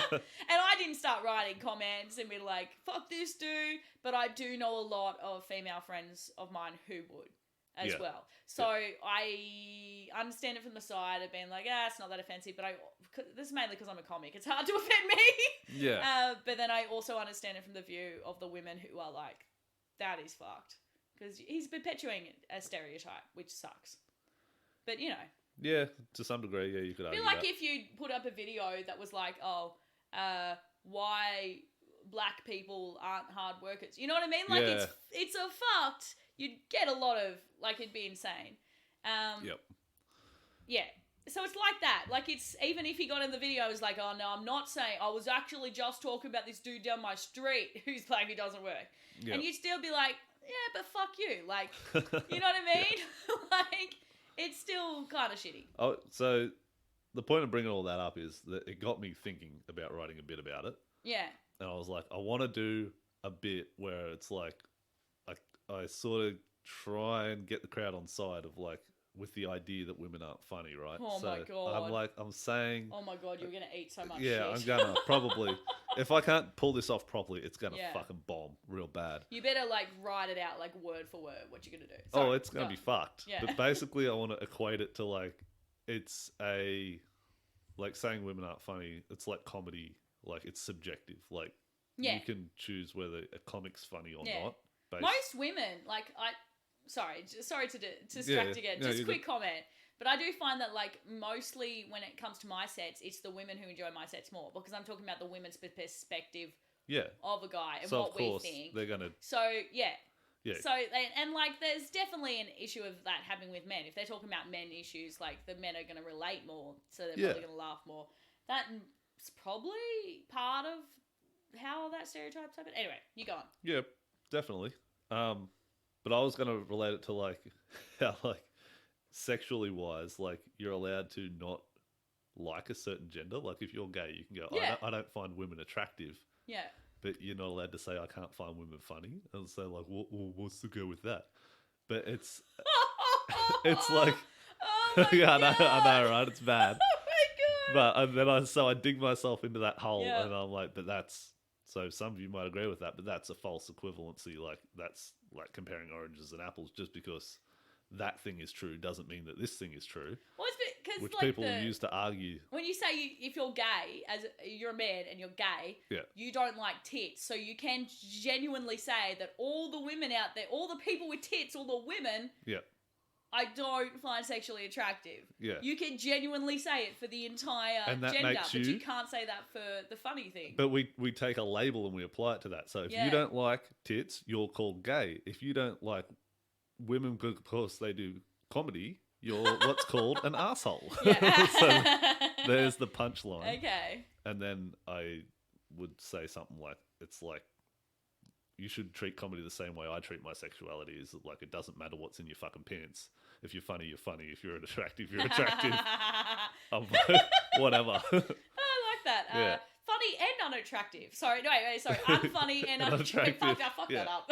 and I didn't start writing comments and be like, fuck this dude, but I do know a lot of female friends of mine who would as well. So I understand it from the side of being like, it's not that offensive, but this is mainly because I'm a comic. It's hard to offend me. Yeah. But then I also understand it from the view of the women who are like, that is fucked. Because he's perpetuating a stereotype, which sucks. But, you know... Yeah, to some degree, yeah, you could argue I feel like that. if you put up a video that was like, why black people aren't hard workers. You know what I mean? Like, it's a fucked. You'd get a lot of, like, it'd be insane. Yep. Yeah. So it's like that. Like, it's, even if he got in the video, it was like, oh, no, I'm not saying, I was actually just talking about this dude down my street who's black who doesn't work. Yep. And you'd still be like, yeah, but fuck you. Like, you know what I mean? Like... It's still kind of shitty. Oh, so the point of bringing all that up is that it got me thinking about writing a bit about it. Yeah. And I was like, I want to do a bit where it's like, I sort of try and get the crowd on side of like, with the idea that women aren't funny, right? Oh my God. I'm saying... Oh my God, you're going to eat so much shit. I'm going to, probably. If I can't pull this off properly, it's going to fucking bomb real bad. You better like write it out like word for word what you're going to do. Sorry, it's going to be fucked. Yeah. But basically I want to equate it to like, it's like saying women aren't funny. It's like comedy. Like it's subjective. Like you can choose whether a comic's funny or not. Most women, like sorry to distract again. Just a quick comment. But I do find that, like, mostly when it comes to my sets, it's the women who enjoy my sets more because I'm talking about the women's perspective of a guy and so what of course, we think. They're gonna. So So and like, there's definitely an issue of that happening with men. If they're talking about men issues, like the men are going to relate more, so they're probably going to laugh more. That's probably part of how that stereotype's happened. Anyway, you go on. Yeah, definitely. But I was going to relate it to like how like sexually wise, like you're allowed to not like a certain gender. Like if you're gay, you can go, I don't find women attractive. Yeah. But you're not allowed to say I can't find women funny. And so like, what's the go with that? But it's it's like, yeah, I know, right? It's bad. Oh my God. But and then I dig myself into that hole, and I'm like, but that's, so some of you might agree with that, but that's a false equivalency. Like that's like comparing oranges and apples. Just because that thing is true doesn't mean that this thing is true. Well, it's because which like people use to argue. When you say if you're gay, as you're a man and you're gay, you don't like tits, so you can genuinely say that all the women out there, all the people with tits, all the women, I don't find sexually attractive. Yeah, you can genuinely say it for the entire gender, but you can't say that for the funny thing. But we take a label and we apply it to that. So if you don't like tits, you're called gay. If you don't like women, because they do comedy, you're what's called an asshole. So there's the punchline. Okay. And then I would say something like, it's like, you should treat comedy the same way I treat my sexuality. Is like, it doesn't matter what's in your fucking pants. If you're funny, you're funny. If you're attractive, you're attractive. Whatever. I like that. Yeah. Funny and unattractive. Sorry, wait, sorry. Unfunny and unattractive. I fucked that up.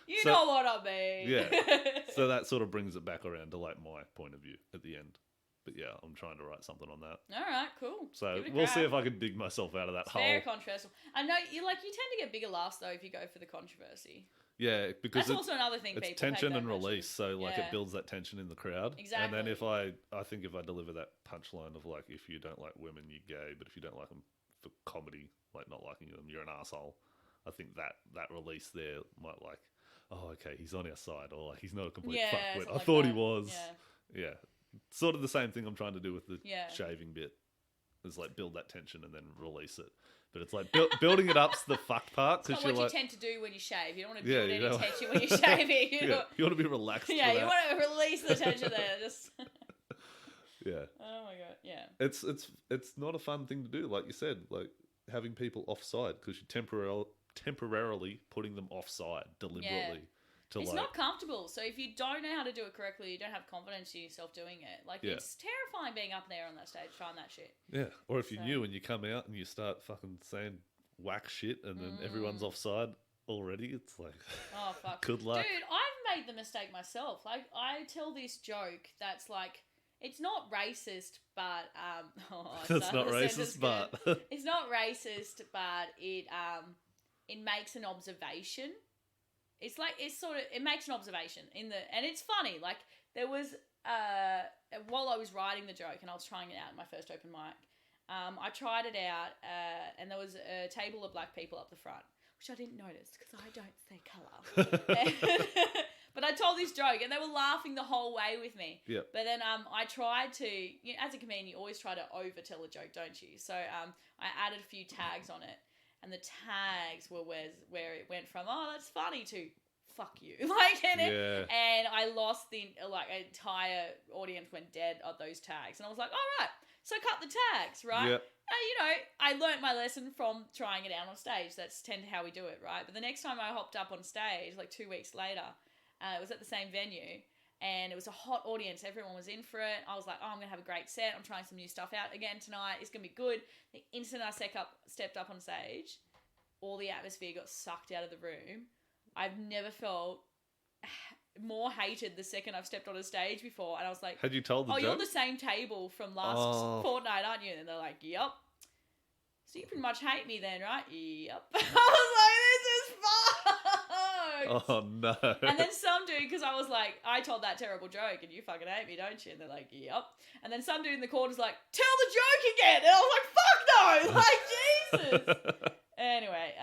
You know what I mean. Yeah. So that sort of brings it back around to like my point of view at the end. But yeah, I'm trying to write something on that. All right, cool. So we'll see if I can dig myself out of that hole. Very controversial. I know you tend to get bigger laughs though if you go for the controversy. Yeah, because that's also another thing. It's tension and release, so like it builds that tension in the crowd. Exactly. And then if I think if I deliver that punchline of like, if you don't like women, you're gay, but if you don't like them for comedy, like not liking them, you're an asshole. I think that release there might like, oh, okay, he's on our side, or like he's not a complete fuckwit. I thought he was. Yeah. Sort of the same thing I'm trying to do with the shaving bit. Is like build that tension and then release it. But it's like building it up's the fucked part. It's not what you tend to do when you shave. You don't want to build any tension when you're shaving. You want to be relaxed. Yeah, you want to release the tension there. Just yeah. Oh my It's not a fun thing to do, like you said, like having people offside because you're temporarily putting them offside deliberately. It's not comfortable. So if you don't know how to do it correctly, you don't have confidence in yourself doing it. Like, it's terrifying being up there on that stage trying that shit. Yeah. Or if you're new and you come out and you start fucking saying whack shit and then everyone's offside already, it's like, oh, fuck. Good luck. Dude, I've made the mistake myself. Like, I tell this joke that's like, it's not racist, but, It's not racist, but... It's not racist, but it makes an observation. It's like, it makes an observation and it's funny. Like, there was, while I was writing the joke and I was trying it out in my first open mic, I tried it out, and there was a table of black people up the front, which I didn't notice because I don't see colour. But I told this joke and they were laughing the whole way with me. Yeah. But then, I tried to, as a comedian, you always try to overtell a joke, don't you? So, I added a few tags on it. And the tags were where it went from, oh, that's funny, to fuck you. And I lost the entire audience went dead at those tags. And I was like, all right, so cut the tags, right? Yep. And, I learnt my lesson from trying it out on stage. That's tend to how we do it, right? But the next time I hopped up on stage, like 2 weeks later, it was at the same venue. And it was a hot audience. Everyone was in for it. I was like, oh, I'm going to have a great set. I'm trying some new stuff out again tonight. It's going to be good. The instant I stepped up on stage, all the atmosphere got sucked out of the room. I've never felt more hated the second I've stepped on a stage before. And I was like, had you told the joke? You're on the same table from last fortnight, aren't you? And they're like, yep. So you pretty much hate me then, right? Yep. I was like, this is fucked. Oh, no. And then some dude, because I was like, I told that terrible joke and you fucking hate me, don't you? And they're like, yep. And then some dude in the corner's like, tell the joke again. And I was like, fuck no. Like, Jesus. Anyway.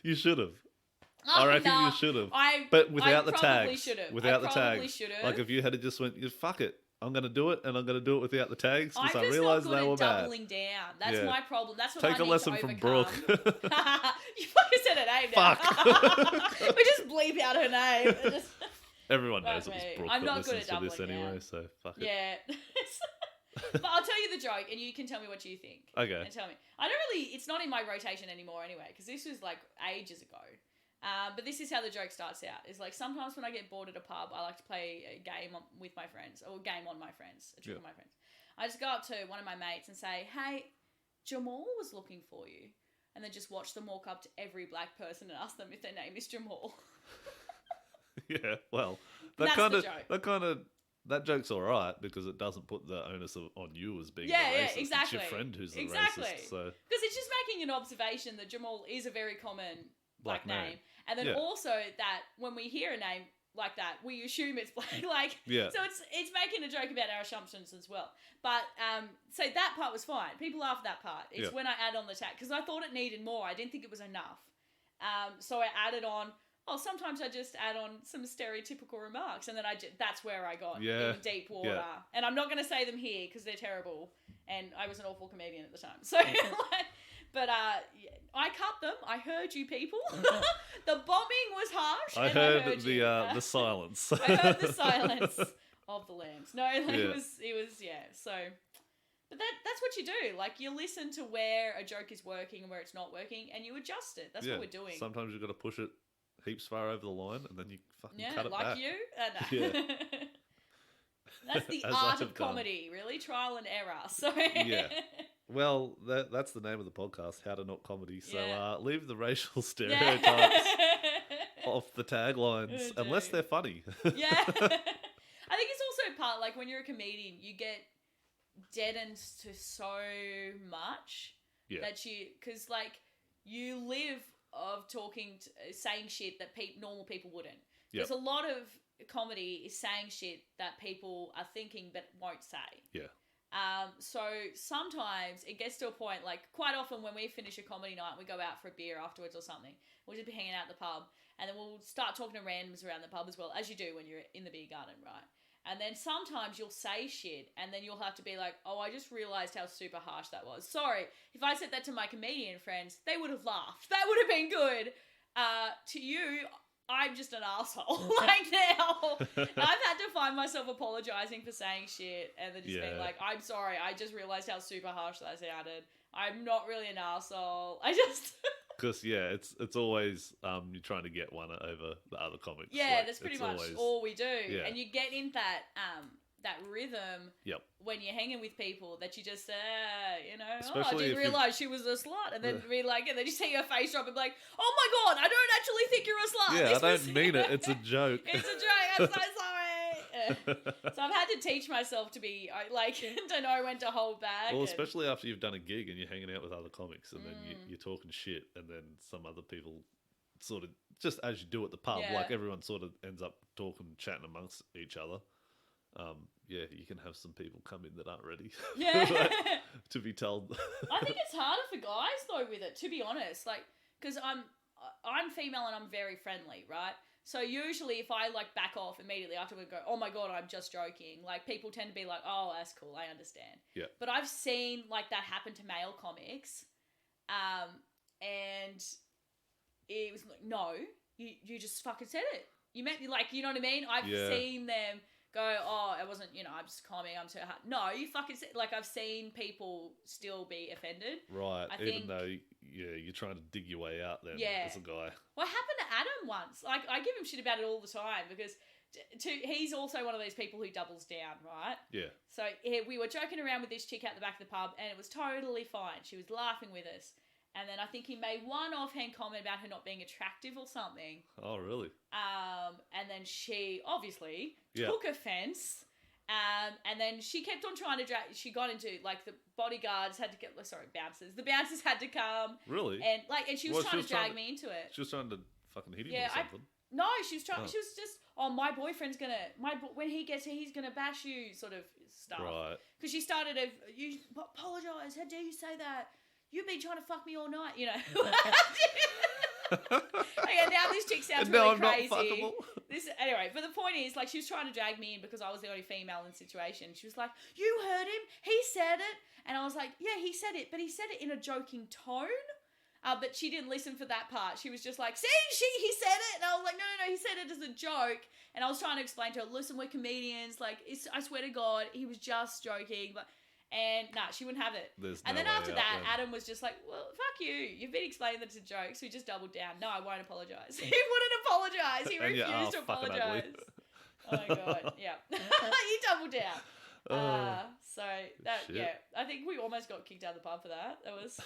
You should have. I reckon you should have. But without the tags. Without the tags. Like, if you had just went, fuck it. I'm going to do it, and I'm going to do it without the tags because I realised they were bad. Doubling down. That's my problem. That's what Take I a need lesson to from overcome. Brooke. You fucking said her name now. Fuck. We just bleep out her name. Everyone knows it was Brooke I'm that not good listens at to this doubling anyway, down. so fuck it. Yeah. But I'll tell you the joke, and you can tell me what you think. Okay. And tell me. It's not in my rotation anymore anyway, because this was like ages ago. But this is how the joke starts out. It's like, sometimes when I get bored at a pub, I like to play a game with my friends, or a game on my friends, a trick on my friends. I just go up to one of my mates and say, hey, Jamal was looking for you. And then just watch them walk up to every black person and ask them if their name is Jamal. Yeah, well, that joke's all right because it doesn't put the onus on you as being the racist. Exactly. It's your friend who's the racist. So. Because it's just making an observation that Jamal is a very common black name. And then also that when we hear a name like that, we assume it's black. So it's making a joke about our assumptions as well. But so that part was fine. People laugh at that part. It's when I add on the tag, because I thought it needed more. I didn't think it was enough. So I added on. Sometimes I just add on some stereotypical remarks, and then that's where I got in deep water. Yeah. And I'm not going to say them here because they're terrible, and I was an awful comedian at the time. So, but I cut them. I heard you people. The bombing was harsh. I heard the silence. I heard the silence of the lambs. No, it was So, but that's what you do. Like, you listen to where a joke is working and where it's not working, and you adjust it. That's what we're doing. Sometimes you've got to push it heaps far over the line, and then you fucking cut it back. You? No. That's the art of comedy, really. Trial and error. So yeah. Well, that's the name of the podcast, How to Not Comedy. So leave the racial stereotypes off the taglines, unless they're funny. Yeah. I think it's also part, like, when you're a comedian, you get deadened to so much that because, like, you live of saying shit that normal people wouldn't. There's a lot of comedy is saying shit that people are thinking but won't say. Yeah. So sometimes it gets to a point, like, quite often when we finish a comedy night and we go out for a beer afterwards or something, we'll just be hanging out at the pub, and then we'll start talking to randoms around the pub as well, as you do when you're in the beer garden, right? And then sometimes you'll say shit, and then you'll have to be like, oh, I just realised how super harsh that was. Sorry, if I said that to my comedian friends, they would have laughed. That would have been good. To you, I'm just an asshole. Like now, I've had to find myself apologizing for saying shit and then just being like, I'm sorry. I just realized how super harsh that sounded. I'm not really an asshole. I just. Because it's always you're trying to get one over the other comics. Yeah, like, that's pretty it's much always, all we do. Yeah. And you get in that rhythm Yep. when you're hanging with people that you just I Especially didn't if realize she was a slut, and then be like, and then you see her face drop and be like, oh my god, I don't actually think you're a slut. Yeah, This I don't mean it. It's a joke. It's a joke. I'm so sorry. So I've had to teach myself to be like to know when to hold back. Well, especially after you've done a gig and you're hanging out with other comics, and then you're talking shit, and then some other people sort of just as you do at the pub, like everyone sort of ends up talking, chatting amongst each other. You can have some people come in that aren't ready. Yeah. to be told. I think it's harder for guys though with it, to be honest. Like, because I'm female and I'm very friendly, right? So usually if I like back off immediately afterward, go, oh my god, I'm just joking. Like people tend to be like, oh, that's cool, I understand. Yeah. But I've seen like that happen to male comics, and it was like, no, you just fucking said it. You meant like, you know what I mean? I've seen them go, oh, it wasn't, I'm just calming, I'm too hard. No, you fucking said, like, I've seen people still be offended. Right, I even think, though, you're trying to dig your way out then as a guy. Well, it happened to Adam once. Like, I give him shit about it all the time because he's also one of those people who doubles down, right? Yeah. So we were joking around with this chick out the back of the pub and it was totally fine. She was laughing with us. And then I think he made one offhand comment about her not being attractive or something. Oh, really? And then she obviously took offense. And then she kept on trying to drag. She got into like the bodyguards had to get. Sorry, bouncers. The bouncers had to come. Really? And she was trying to drag me into it. She was trying to fucking hit him or something. No, she was trying. She was just, my boyfriend's gonna. When he gets here, he's gonna bash you, sort of stuff. Right. Because she started to. You apologize. How dare you say that? You've been trying to fuck me all night, Okay, now this chick sounds really crazy. I'm not fuckable. Anyway, but the point is, like, she was trying to drag me in because I was the only female in the situation. She was like, you heard him, he said it. And I was like, yeah, he said it, but he said it in a joking tone. But she didn't listen for that part. She was just like, see, he said it. And I was like, no, he said it as a joke. And I was trying to explain to her, listen, we're comedians. Like, I swear to God, he was just joking. And she wouldn't have it. And then after that, Adam was just like, well, fuck you. You've been explaining that it's a joke, so he just doubled down. No, I won't apologise. He wouldn't apologise. He refused to apologise. Oh my God, yeah. He doubled down. So, I think we almost got kicked out of the pub for that. That was...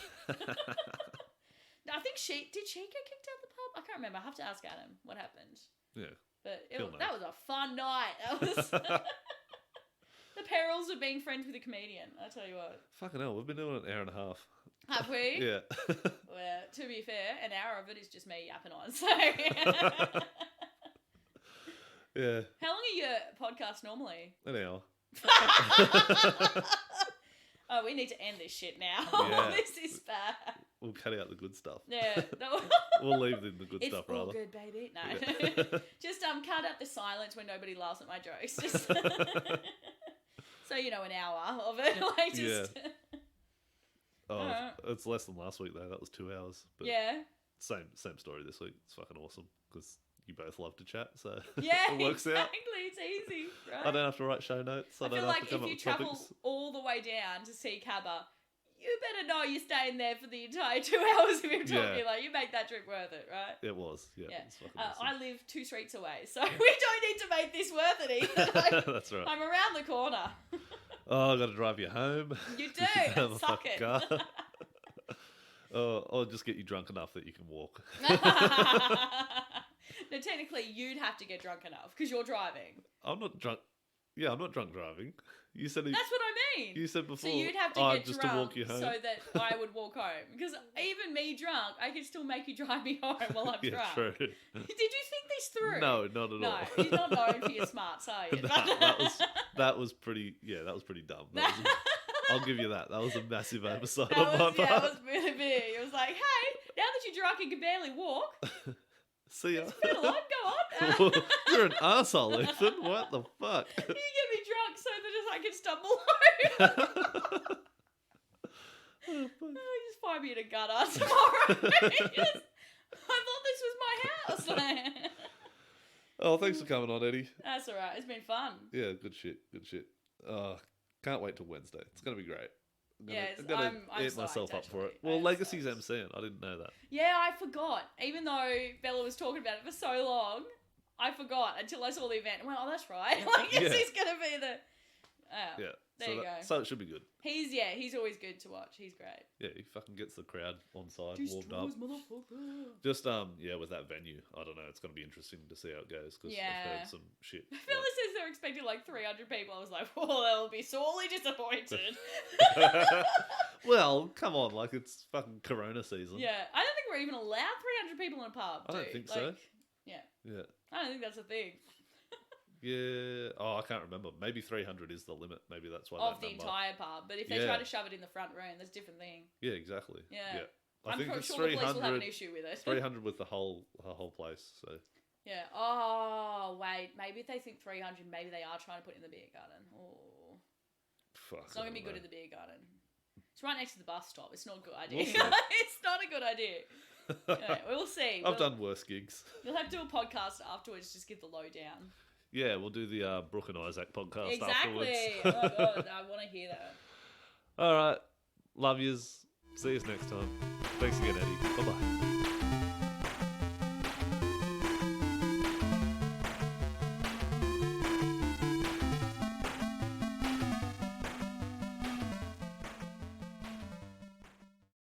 No, I think did she get kicked out of the pub? I can't remember. I have to ask Adam what happened. Yeah. But that was a fun night. That was... The perils of being friends with a comedian, I tell you what. Fucking hell, we've been doing it an hour and a half. Have we? Yeah. Well, to be fair, an hour of it is just me yapping on, so... Yeah. How long are your podcasts normally? An hour. Oh, we need to end this shit now. Yeah. This is bad. We'll cut out the good stuff. Yeah. We'll leave the good stuff, rather. It's all good, baby. No. Yeah. Just cut out the silence when nobody laughs at my jokes. Just... So, an hour of it. Like, just... Yeah. It's less than last week, though. That was 2 hours. But yeah. Same story this week. It's fucking awesome because you both love to chat, so yeah, it works exactly. out. It's easy, right? I don't have to write show notes. I feel don't have to come if you up with travel topics. all the way down to see Cabba, you better know you're staying there for the entire 2 hours of him talking. Yeah. Like, you make that trip worth it, right? It was, yeah. It was fucking awesome. I live 2 streets away, so we don't need to make this worth it either. That's right. I'm around the corner. Oh, I got to drive you home. You do. Have a Suck fucking it. car. I'll just get you drunk enough that you can walk. No, technically, you'd have to get drunk enough because you're driving. I'm not drunk. Yeah, I'm not drunk driving. You said That's what I mean. You said before. So you'd have to get just drunk to walk you home. so that I would walk home. Because even me drunk, I could still make you drive me home while I'm drunk. True. Did you think this through? No, not at all. No, you're not known for your smarts, are you? that was pretty. Yeah, that was pretty dumb. I'll give you that. That was a massive oversight on my part. Yeah, it was really big. It was like, hey, now that you're drunk and can barely walk, see ya. Go on. You're an arsehole, Ethan. What the fuck? You get me drunk so that I can stumble home. Just find me in a gutter tomorrow. I thought this was my house. Oh, thanks for coming on, Eddie. That's all right. It's been fun. Yeah, good shit. Good shit. Can't wait till Wednesday. It's gonna be great. I'm hit psyched, myself up for it. actually. Well, I'm Legacy's psyched. MCing. I didn't know that. Yeah, I forgot. Even though Bella was talking about it for so long, I forgot until I saw the event and went, oh, that's right. Like, yes, Yeah. he's going to be the... Yeah. There you go. So it should be good. He's always good to watch. He's great. Yeah, he fucking gets the crowd on side, warmed Destroys up. motherfucker. Just with that venue, I don't know. It's gonna be interesting to see how it goes because Yeah. I've heard some shit. Bella says they're expecting like 300 people. I was like, well, they'll be sorely disappointed. Well, come on, like it's fucking Corona season. Yeah, I don't think we're even allowed 300 people in a pub. I don't dude. think so. Like, yeah, Yeah. I don't think that's a thing. Yeah. Oh, I can't remember. Maybe 300 is the limit. Maybe that's why. Of that the number. entire pub. But if they Yeah. try to shove it in the front room, that's a different thing. Yeah, exactly. Yeah. I I'm think it's sure the police will have an 300. issue with it. 300 with the whole place. So. Yeah. Oh, wait. Maybe if they think 300, maybe they are trying to put it in the beer garden. Oh. Fuck. It's not going to be good in the beer garden. It's right next to the bus stop. It's not a good idea. We'll see. It's not a good idea. Yeah, we'll see. I've done worse gigs. You'll have to do a podcast afterwards, just give the lowdown. Yeah, we'll do the Brooke and Isaac podcast Exactly. afterwards. Oh my god, I want to hear that. All right. Love yous. See you next time. Thanks again, Eddie. Bye-bye.